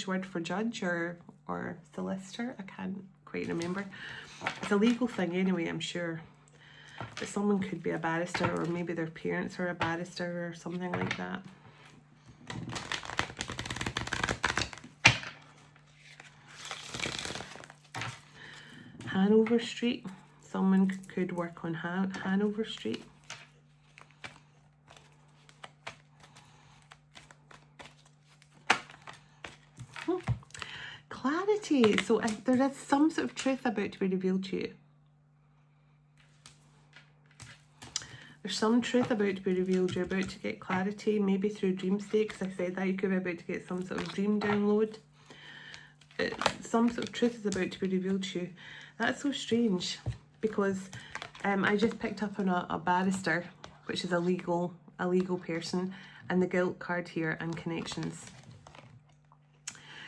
word for judge or solicitor. I can't quite remember. It's a legal thing anyway, I'm sure. But someone could be a barrister, or maybe their parents are a barrister or something like that. Hanover Street. Someone could work on Hanover Street. Clarity. So there is some sort of truth about to be revealed to you. There's some truth about to be revealed. You're about to get clarity, maybe through dream state, because I said that you could be about to get some sort of dream download. Some sort of truth is about to be revealed to you. That's so strange, because I just picked up on a barrister, which is a legal person, and the guilt card here, and connections.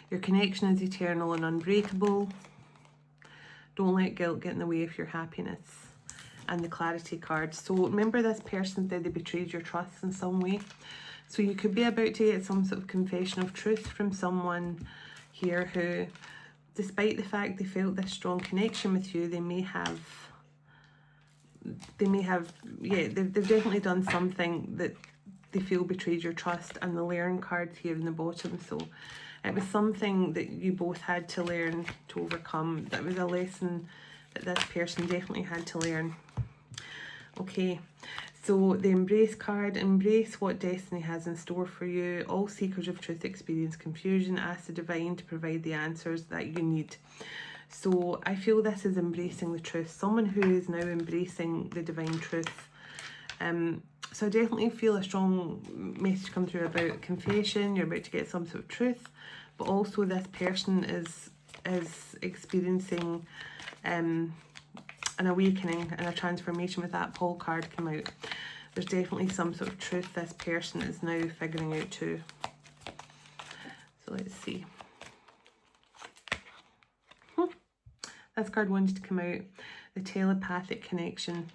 Your connection is eternal and unbreakable. Don't let guilt get in the way of your happiness. And the clarity card. So remember, this person said they betrayed your trust in some way. So you could be about to get some sort of confession of truth from someone here who, despite the fact they felt this strong connection with you, they've definitely done something that they feel betrayed your trust. And the learn card here in the bottom. So it was something that you both had to learn to overcome. That was a lesson that this person definitely had to learn. Okay, so the Embrace card. Embrace what destiny has in store for you. All seekers of truth experience confusion. Ask the divine to provide the answers that you need. So I feel this is embracing the truth. Someone who is now embracing the divine truth. So I definitely feel a strong message come through about confession. You're about to get some sort of truth, but also this person is experiencing an awakening and a transformation. With that Paul card come out, there's definitely some sort of truth this person is now figuring out too. So let's see. This card wanted to come out, the telepathic connection.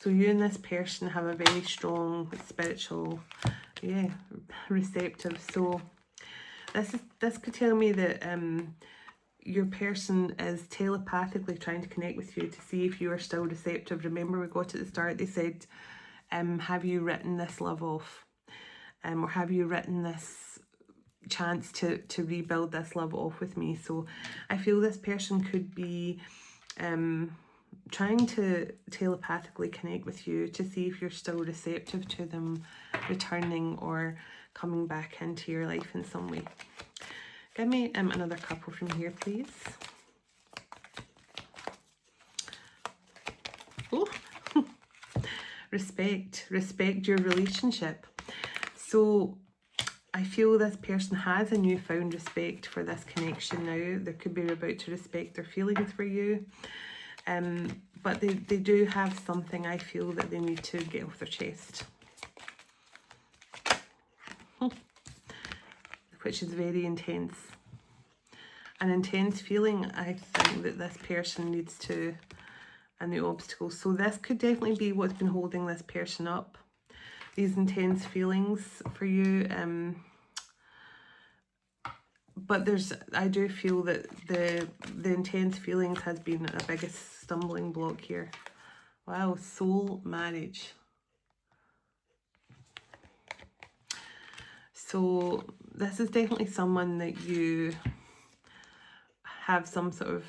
So you and this person have a very strong spiritual, receptive. So this could tell me that your person is telepathically trying to connect with you to see if you are still receptive. Remember, we got at the start, they said, have you written this love off? Or have you written this chance to rebuild this love off with me? So I feel this person could be trying to telepathically connect with you to see if you're still receptive to them returning or coming back into your life in some way. Give me another couple from here, please. Oh, respect your relationship. So I feel this person has a newfound respect for this connection now. They could be about to respect their feelings for you. But they do have something, I feel, that they need to get off their chest. Which is very intense. An intense feeling, I think, that this person needs to, and the obstacles. So this could definitely be what's been holding this person up. These intense feelings for you. But I do feel that the intense feelings has been a biggest stumbling block here. Wow, soul marriage. So this is definitely someone that you have some sort of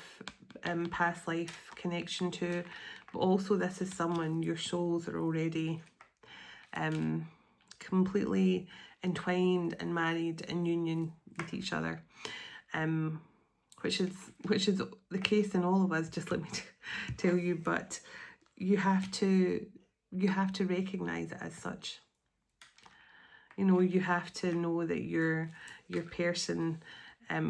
past life connection to, but also this is someone your souls are already completely entwined and married in union with each other, which is the case in all of us, just let me tell you. But you have to recognize it as such. You know, you have to know that your person,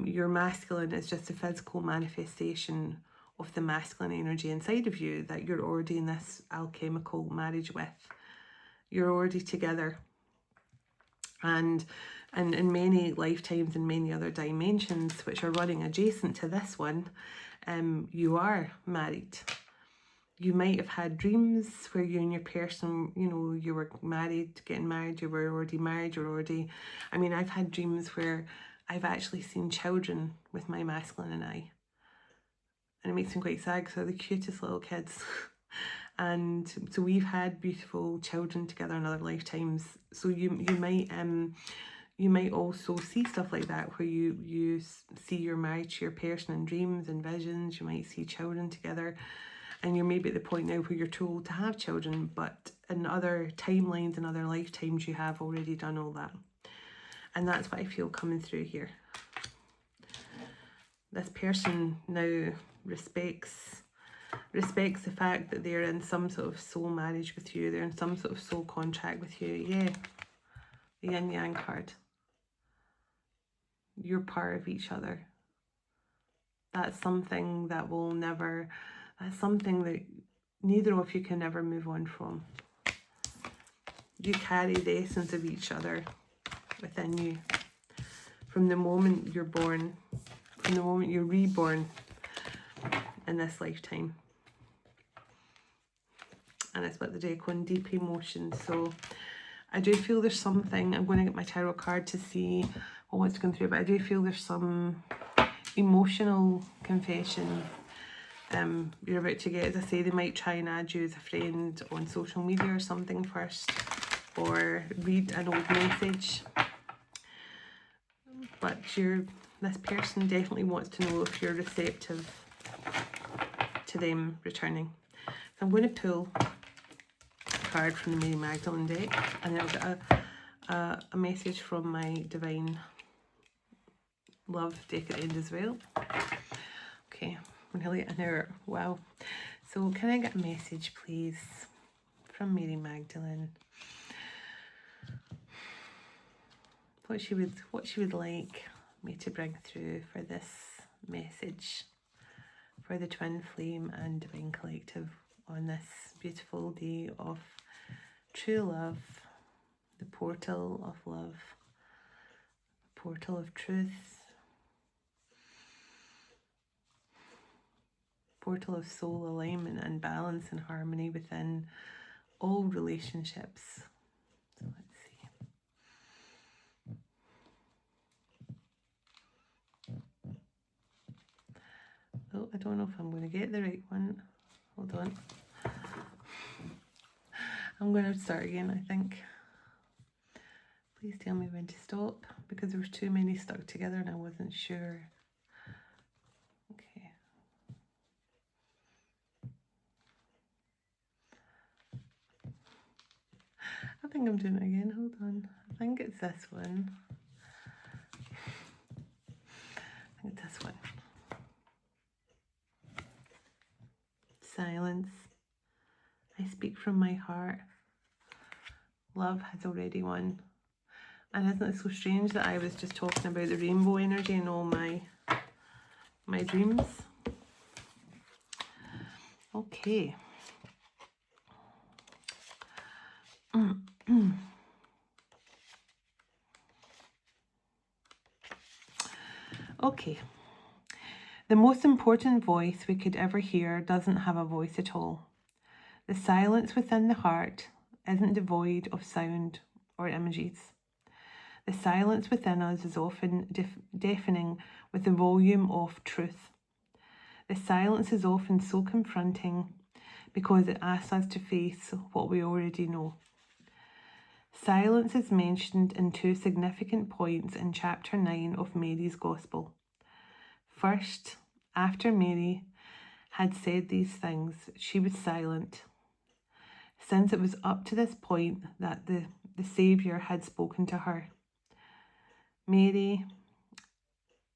your masculine is just a physical manifestation of the masculine energy inside of you that you're already in this alchemical marriage with. You're already together. And in many lifetimes and many other dimensions which are running adjacent to this one, you are married. You might have had dreams where you and your person, you know, you were married, getting married, you were already married, you're already... I mean, I've had dreams where I've actually seen children with my masculine and I. And it makes me quite sad because they're the cutest little kids. And so we've had beautiful children together in other lifetimes. So you might also see stuff like that where you see you're married to your person in dreams and visions. You might see children together. And you're maybe at the point now where you're told to have children, but in other timelines and other lifetimes you have already done all that. And that's what I feel coming through here. This person now respects the fact that they're in some sort of soul marriage with you. They're in some sort of soul contract with you. Yeah, the yin yang card. You're part of each other. That's something that will never... That's something that neither of you can ever move on from. You carry the essence of each other within you. From the moment you're born, from the moment you're reborn in this lifetime. And it's what the deck on deep emotions. So I do feel there's something... I'm going to get my tarot card to see what's going through, but I do feel there's some emotional confession you're about to get. As I say, they might try and add you as a friend on social media or something first, or read an old message. But this person definitely wants to know if you're receptive to them returning. So I'm going to pull a card from the Mary Magdalene deck, and then I'll get a message from my Divine Love deck at the end as well. Okay. Nearly an hour. Wow. So can I get a message, please, from Mary Magdalene? What she would like me to bring through for this message for the Twin Flame and Divine Collective on this beautiful day of true love, the portal of love, the portal of truth, portal of soul alignment and balance and harmony within all relationships. So let's see. Oh, I don't know if I'm going to get the right one. Hold on. I'm going to start again, I think. Please tell me when to stop, because there was too many stuck together and I wasn't sure. Okay. I think I'm doing it again. Hold on. I think it's this one. I think it's this one. Silence. I speak from my heart. Love has already won. And isn't it so strange that I was just talking about the rainbow energy in all my dreams? Okay. Okay. The most important voice we could ever hear doesn't have a voice at all. The silence within the heart isn't devoid of sound or images. The silence within us is often deafening with the volume of truth. The silence is often so confronting because it asks us to face what we already know. Silence is mentioned in two significant points in chapter 9 of Mary's Gospel. First, after Mary had said these things, she was silent, since it was up to this point that the Saviour had spoken to her. Mary,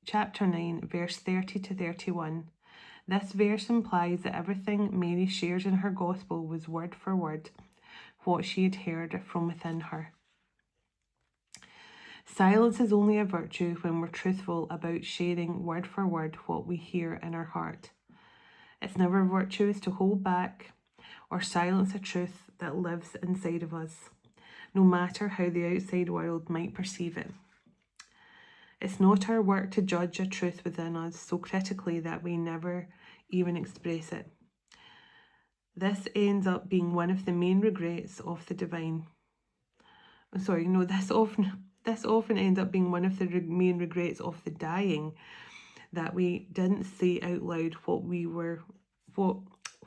chapter 9, verse 30 to 31. This verse implies that everything Mary shares in her gospel was word for word what she had heard from within her. Silence is only a virtue when we're truthful about sharing word for word what we hear in our heart. It's never virtuous to hold back or silence a truth that lives inside of us, no matter how the outside world might perceive it. It's not our work to judge a truth within us so critically that we never even express it. This ends up being one of the main regrets of the divine. This often ends up being one of the main regrets of the dying, that we didn't say out loud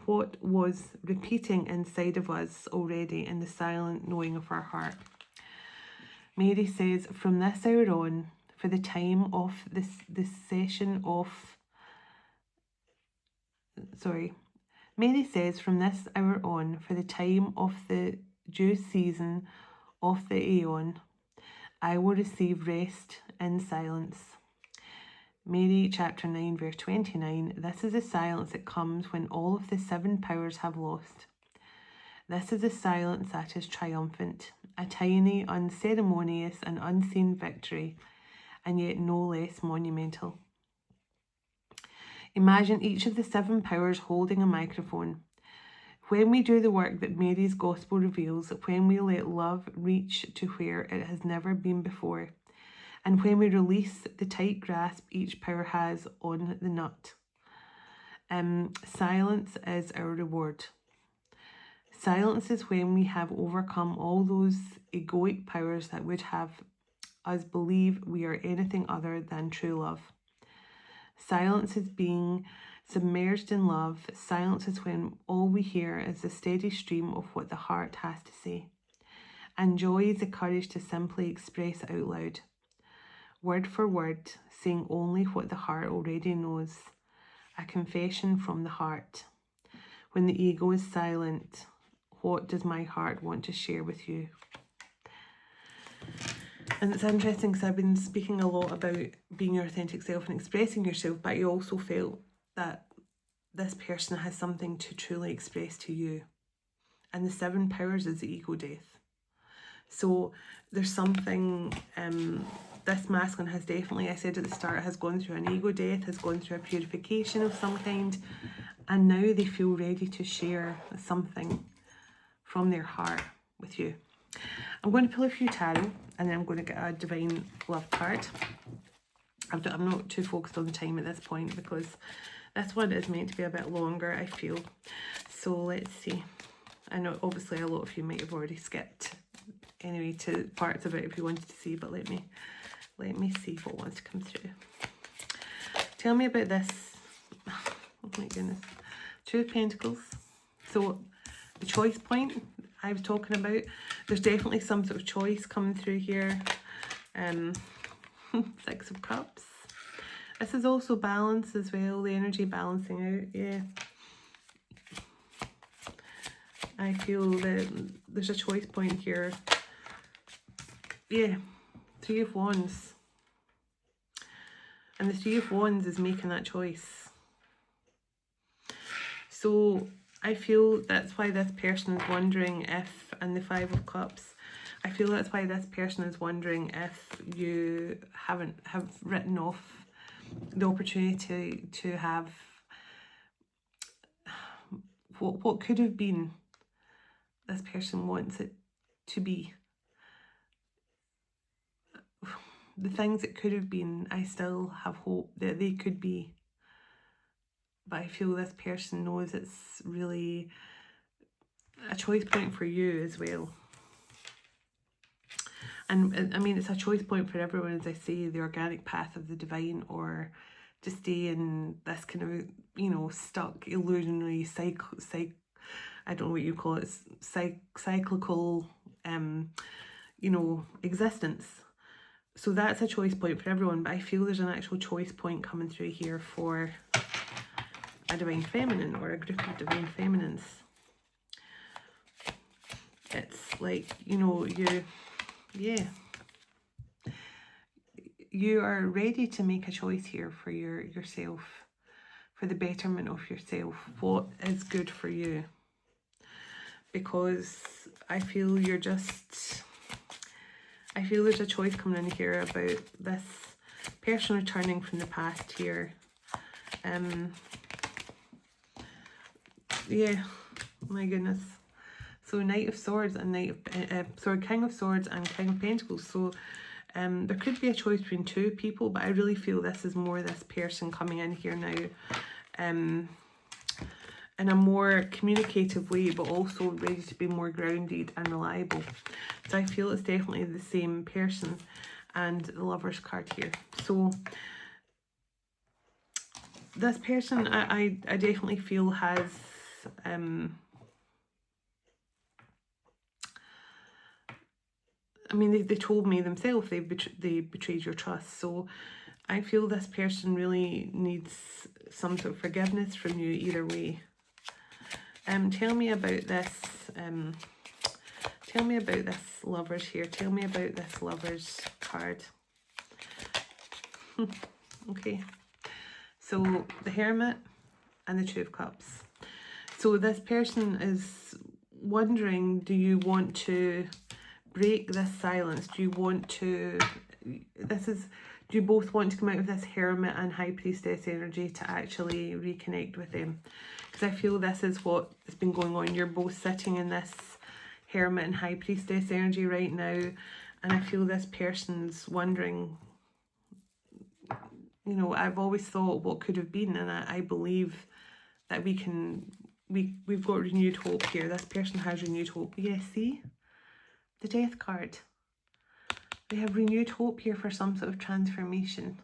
what was repeating inside of us already in the silent knowing of our heart. Mary says, from this hour on, for the time of Mary says, from this hour on, for the time of the due season of the aeon, I will receive rest in silence. Mary chapter 9 verse 29, this is the silence that comes when all of the 7 powers have lost. This is a silence that is triumphant, a tiny, unceremonious and unseen victory, and yet no less monumental. Imagine each of the 7 powers holding a microphone. When we do the work that Mary's gospel reveals, when we let love reach to where it has never been before, and when we release the tight grasp each power has on the nut, silence is our reward. Silence is when we have overcome all those egoic powers that would have us believe we are anything other than true love. Silence is being submerged in love. Silence is when all we hear is the steady stream of what the heart has to say. And joy is the courage to simply express out loud, word for word, saying only what the heart already knows. A confession from the heart. When the ego is silent, what does my heart want to share with you? And it's interesting because I've been speaking a lot about being your authentic self and expressing yourself, but you also felt that this person has something to truly express to you. And the 7 powers is the ego death. So there's something, this masculine has definitely, I said at the start, has gone through an ego death, has gone through a purification of some kind, and now they feel ready to share something from their heart with you. I'm going to pull a few tarot, and then I'm going to get a divine love card. I'm not too focused on the time at this point because this one is meant to be a bit longer, I feel. So let's see. I know obviously a lot of you might have already skipped anyway to parts of it if you wanted to see, but let me see what wants to come through. Tell me about this. Oh my goodness. 2 of Pentacles. So the choice point I was talking about, there's definitely some sort of choice coming through here. 6 of Cups. This is also balance as well, the energy balancing out, yeah. I feel that there's a choice point here. Yeah, 3 of Wands. And the 3 of Wands is making that choice. So I feel that's why this person is wondering if, and the 5 of Cups, I feel that's why this person is wondering if you have written off the opportunity to have what could have been. This person wants it to be. The things that could have been, I still have hope that they could be. But I feel this person knows it's really a choice point for you as well. And I mean, it's a choice point for everyone, as I say, the organic path of the divine, or to stay in this kind of, you know, stuck, illusionary, I don't know what you call it, cyclical, you know, existence. So that's a choice point for everyone, but I feel there's an actual choice point coming through here for a divine feminine or a group of divine feminines. It's like, you know, you are ready to make a choice here for yourself, for the betterment of yourself, what is good for you. Because I feel there's a choice coming in here about this person returning from the past here. Yeah, my goodness. So Knight of Swords and King of Swords and King of Pentacles. So there could be a choice between two people, but I really feel this is more this person coming in here now in a more communicative way, but also ready to be more grounded and reliable. So I feel it's definitely the same person, and the Lovers card here. So this person, I definitely feel has I mean, they told me themselves they betrayed your trust. So I feel this person really needs some sort of forgiveness from you either way. Tell me about this. Tell me about this Lovers here. Tell me about this Lovers card. Okay. So the Hermit and the Two of Cups. So this person is wondering, do you want to break this silence? Do you want to, do you both want to come out of this Hermit and High Priestess energy to actually reconnect with them? Because I feel this is what has been going on. You're both sitting in this Hermit and High Priestess energy right now, and I feel this person's wondering, you know, I've always thought what could have been, and I believe that we've got renewed hope here. This person has renewed hope. Yes, see? The Death card. We have renewed hope here for some sort of transformation.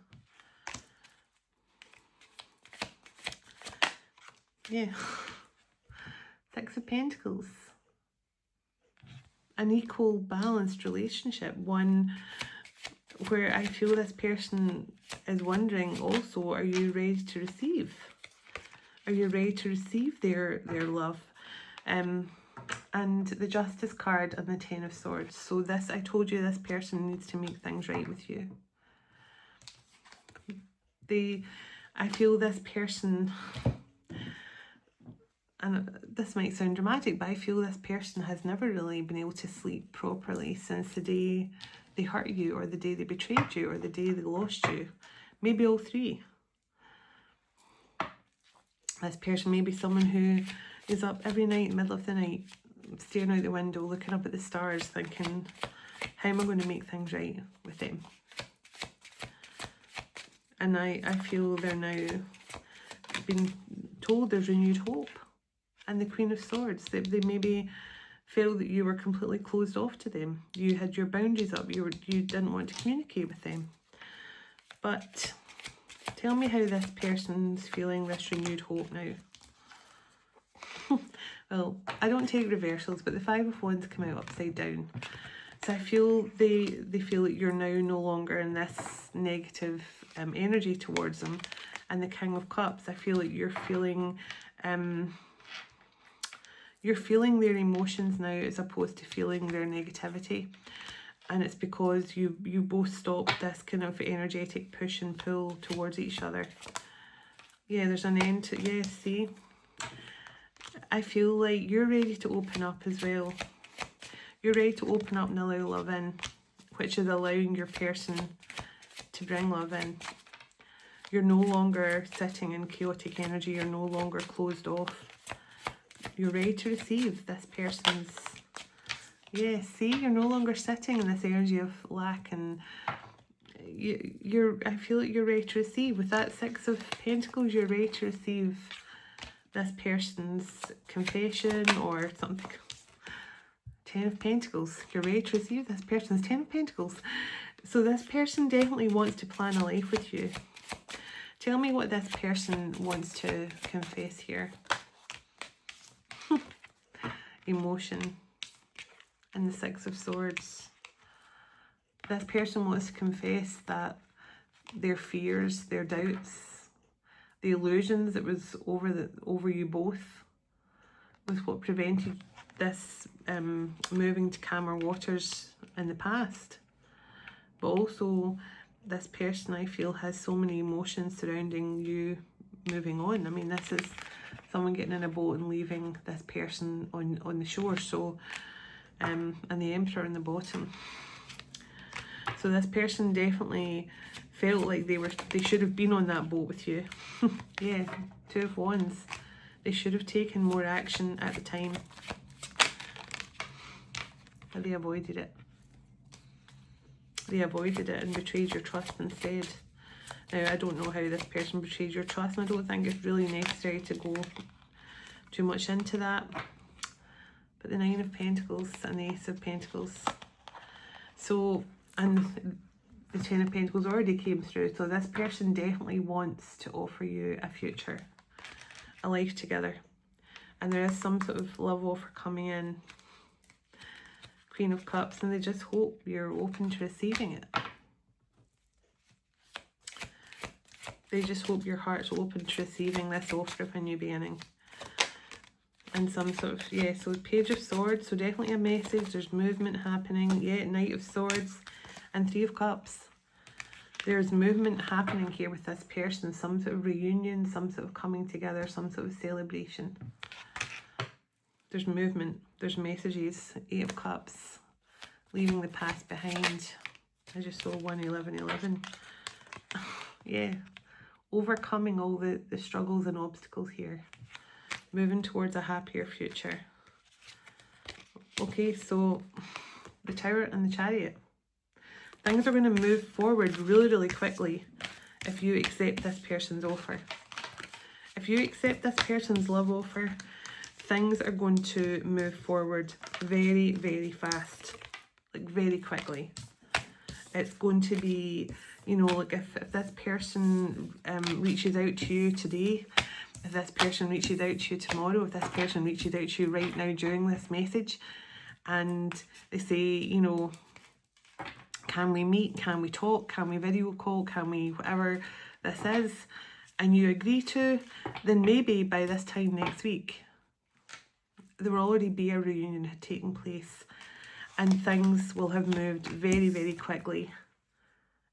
Yeah. Six of Pentacles. An equal, balanced relationship. One where I feel this person is wondering also, are you ready to receive? Are you ready to receive their love? And the Justice card and the Ten of Swords. So this, I told you, this person needs to make things right with you. I feel this person, and this might sound dramatic, but I feel this person has never really been able to sleep properly since the day they hurt you, or the day they betrayed you, or the day they lost you. Maybe all three. This person may be someone who is up every night, middle of the night, staring out the window, looking up at the stars, thinking, how am I going to make things right with them? And I feel they're now being told there's renewed hope. And the Queen of Swords, they maybe felt that you were completely closed off to them. You had your boundaries up, you didn't want to communicate with them. But tell me how this person's feeling this renewed hope now. Well, I don't take reversals, but the Five of Wands come out upside down. So I feel they feel that you're now no longer in this negative energy towards them. And the King of Cups, I feel like you're feeling their emotions now as opposed to feeling their negativity. And it's because you both stopped this kind of energetic push and pull towards each other. Yeah, there's an end to, yeah, see? I feel like you're ready to open up as well. You're ready to open up and allow love in, which is allowing your person to bring love in. You're no longer sitting in chaotic energy. You're no longer closed off. You're ready to receive this person's... Yeah, see, you're no longer sitting in this energy of lack, and I feel like you're ready to receive. With that Six of Pentacles, you're ready to receive this person's confession or something. Ten of Pentacles, you're ready to receive this person's Ten of Pentacles. So this person definitely wants to plan a life with you. Tell me what this person wants to confess here. Emotion. And the Six of Swords. This person wants to confess that their fears, their doubts the illusions that was over you both was what prevented this moving to calmer waters in the past. But also, this person, I feel, has so many emotions surrounding you moving on. I mean, this is someone getting in a boat and leaving this person on the shore. So, and the Emperor on the bottom. So this person definitely felt like they should have been on that boat with you. Yeah, Two of Wands. They should have taken more action at the time. But they avoided it. They avoided it and betrayed your trust instead. Now, I don't know how this person betrayed your trust, and I don't think it's really necessary to go too much into that. But the Nine of Pentacles and the Ace of Pentacles. So, and the Ten of Pentacles already came through. So this person definitely wants to offer you a future, a life together. And there is some sort of love offer coming in. Queen of Cups, and they just hope you're open to receiving it. They just hope your heart's open to receiving this offer of a new beginning. And some sort of, yeah, so Page of Swords, so definitely a message, there's movement happening. Yeah, Knight of Swords and Three of Cups. There's movement happening here with this person, some sort of reunion, some sort of coming together, some sort of celebration. There's movement, there's messages. Eight of Cups, leaving the past behind. I just saw 11111. Yeah, overcoming all the struggles and obstacles here. Moving towards a happier future. Okay, so the Tower and the Chariot. Things are going to move forward really, really quickly if you accept this person's offer. If you accept this person's love offer, things are going to move forward very, very fast. Like very quickly. It's going to be, you know, like if this person reaches out to you today, if this person reaches out to you tomorrow, if this person reaches out to you right now during this message, and they say, you know, can we meet, can we talk, can we video call, can we whatever this is, and you agree to, then maybe by this time next week, there will already be a reunion taking place, and things will have moved very, very quickly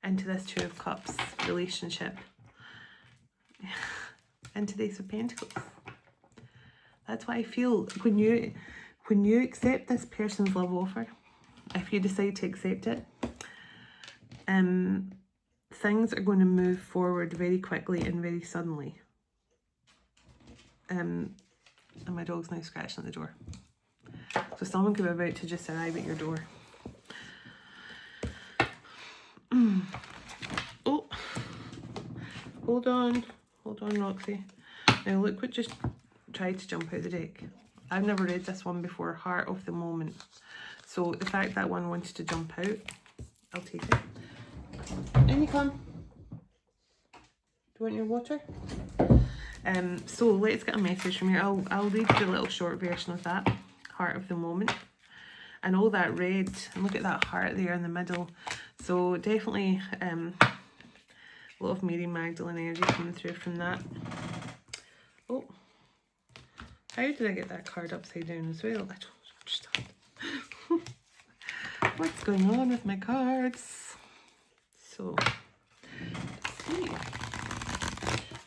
into this Two of Cups relationship. Into the Ace of Pentacles. That's what I feel. When you accept this person's love offer, if you decide to accept it, things are going to move forward very quickly and very suddenly. And my dog's now scratching at the door. So someone could be about to just arrive at your door. Oh, hold on, Roxy. Now look what just tried to jump out the deck. I've never read this one before. Heart of the Moment. So the fact that one wanted to jump out, I'll take it. In you come. Do you want your water? So let's get a message from here. I'll read the little short version of that. Heart of the Moment. And all that red, and look at that heart there in the middle. So definitely a lot of Mary Magdalene energy coming through from that. Oh, how did I get that card upside down as well? I don't understand. What's going on with my cards? So, let's see.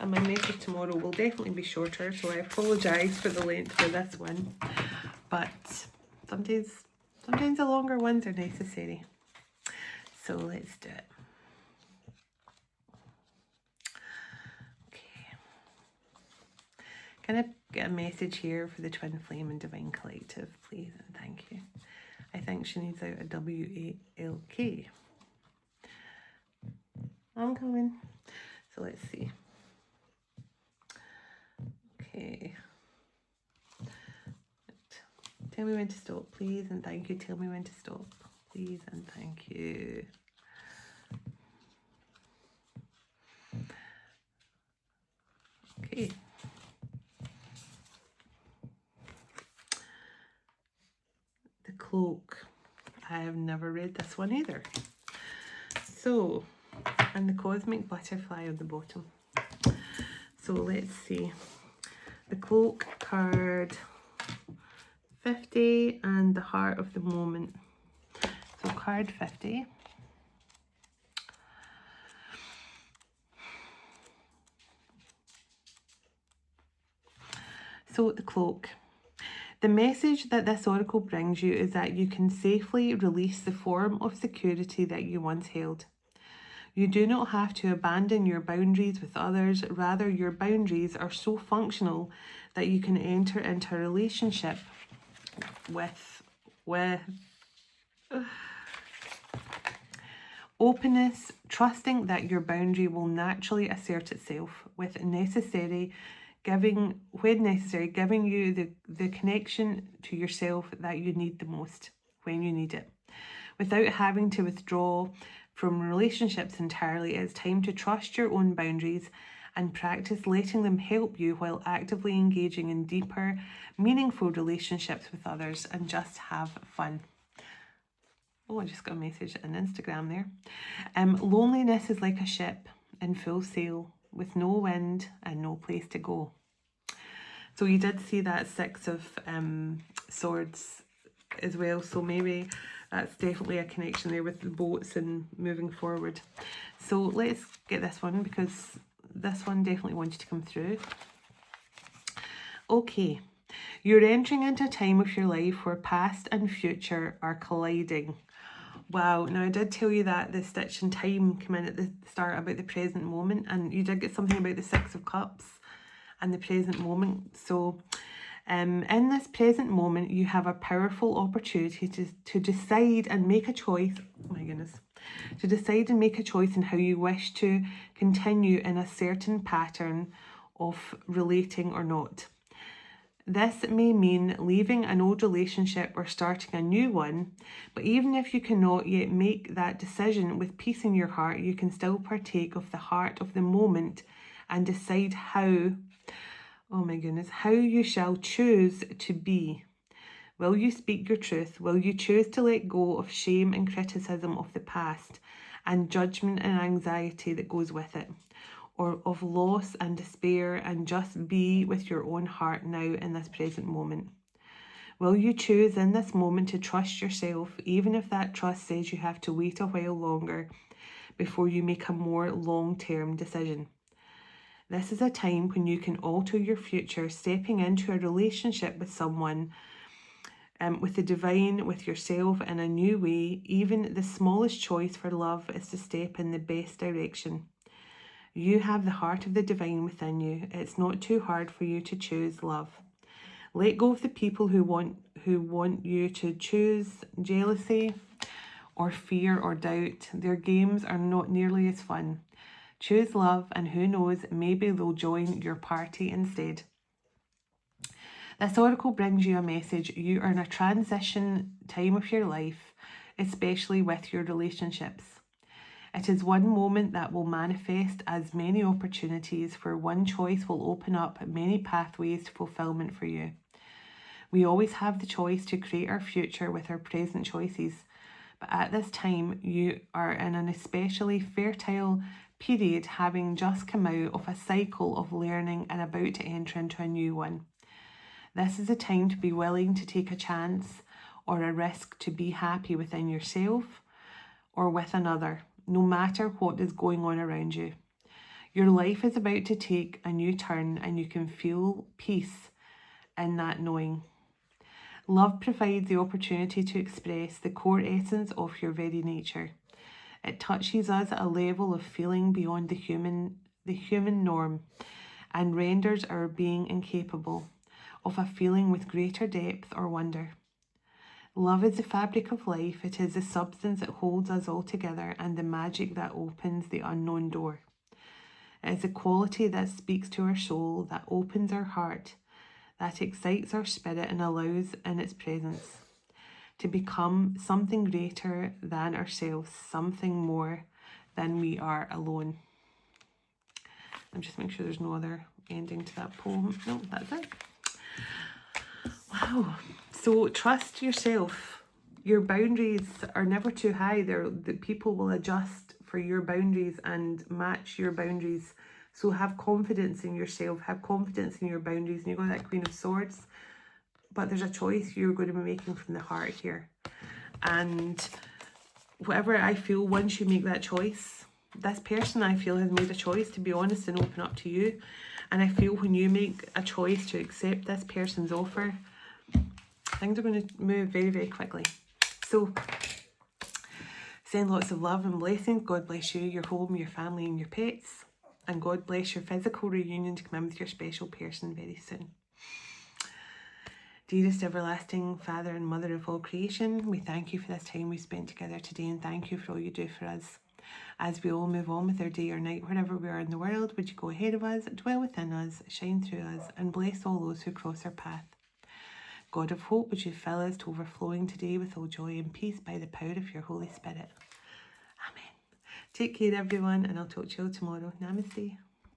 And my message tomorrow will definitely be shorter, so I apologise for the length for this one. But sometimes the longer ones are necessary. So let's do it. Okay. Can I get a message here for the Twin Flame and Divine Collective, please? And thank you. I think she needs out a W-A-L-K. I'm coming. So let's see. Okay. Tell me when to stop, please, and thank you. Tell me when to stop, please, and thank you. Okay. The Cloak. I have never read this one either. So, and the Cosmic Butterfly on the bottom. So let's see. The Cloak card 50 and the Heart of the Moment. So card 50. So the Cloak. The message that this oracle brings you is that you can safely release the form of security that you once held. You do not have to abandon your boundaries with others. Rather, your boundaries are so functional that you can enter into a relationship with openness, trusting that your boundary will naturally assert itself when necessary, giving you the connection to yourself that you need the most when you need it. Without having to withdraw from relationships entirely, it's time to trust your own boundaries and practice letting them help you while actively engaging in deeper, meaningful relationships with others, and just have fun. Oh, I just got a message on Instagram there. Loneliness is like a ship in full sail with no wind and no place to go. So you did see that Six of Swords as well. So maybe that's definitely a connection there with the boats and moving forward. So let's get this one, because this one definitely wants to come through. Okay. You're entering into a time of your life where past and future are colliding. Wow, now I did tell you that the Stitch in Time came in at the start about the present moment, and you did get something about the Six of Cups and the present moment. So in this present moment, you have a powerful opportunity to decide and make a choice. Oh my goodness. To decide and make a choice in how you wish to continue in a certain pattern of relating or not. This may mean leaving an old relationship or starting a new one, but even if you cannot yet make that decision with peace in your heart, you can still partake of the heart of the moment and decide how, oh my goodness, how you shall choose to be. Will you speak your truth? Will you choose to let go of shame and criticism of the past and judgment and anxiety that goes with it? Or of loss and despair, and just be with your own heart now in this present moment? Will you choose in this moment to trust yourself, even if that trust says you have to wait a while longer before you make a more long-term decision? This is a time when you can alter your future, stepping into a relationship with someone, with the divine, with yourself in a new way. Even the smallest choice for love is to step in the best direction. You have the heart of the divine within you. It's not too hard for you to choose love. Let go of the people who want you to choose jealousy or fear or doubt. Their games are not nearly as fun. Choose love, and who knows, maybe they'll join your party instead. This oracle brings you a message. You are in a transition time of your life, especially with your relationships. It is one moment that will manifest as many opportunities, for one choice will open up many pathways to fulfillment for you. We always have the choice to create our future with our present choices, but at this time you are in an especially fertile period, having just come out of a cycle of learning and about to enter into a new one. This is a time to be willing to take a chance or a risk to be happy within yourself or with another, no matter what is going on around you. Your life is about to take a new turn, and you can feel peace in that knowing. Love provides the opportunity to express the core essence of your very nature. It touches us at a level of feeling beyond the human norm, and renders our being incapable of a feeling with greater depth or wonder. Love is the fabric of life. It is the substance that holds us all together and the magic that opens the unknown door. It is the quality that speaks to our soul, that opens our heart, that excites our spirit and allows in its presence to become something greater than ourselves, something more than we are alone. I'm just making sure there's no other ending to that poem. No, that's it. Wow. So trust yourself. Your boundaries are never too high. The people will adjust for your boundaries and match your boundaries So have confidence in yourself, have confidence in your boundaries. And you've got that Queen of Swords, but there's a choice you're going to be making from the heart here. And whatever I feel, once you make that choice, this person I feel has made a choice to be honest and open up to you. And I feel when you make a choice to accept this person's offer, things are going to move very, very quickly. So send lots of love and blessings. God bless you, your home, your family and your pets. And God bless your physical reunion to come in with your special person very soon. Dearest everlasting Father and Mother of all creation, we thank you for this time we spent together today, and thank you for all you do for us. As we all move on with our day or night, wherever we are in the world, would you go ahead of us, dwell within us, shine through us, and bless all those who cross our path. God of hope, would you fill us to overflowing today with all joy and peace by the power of your Holy Spirit. Amen. Take care, everyone, and I'll talk to you all tomorrow. Namaste.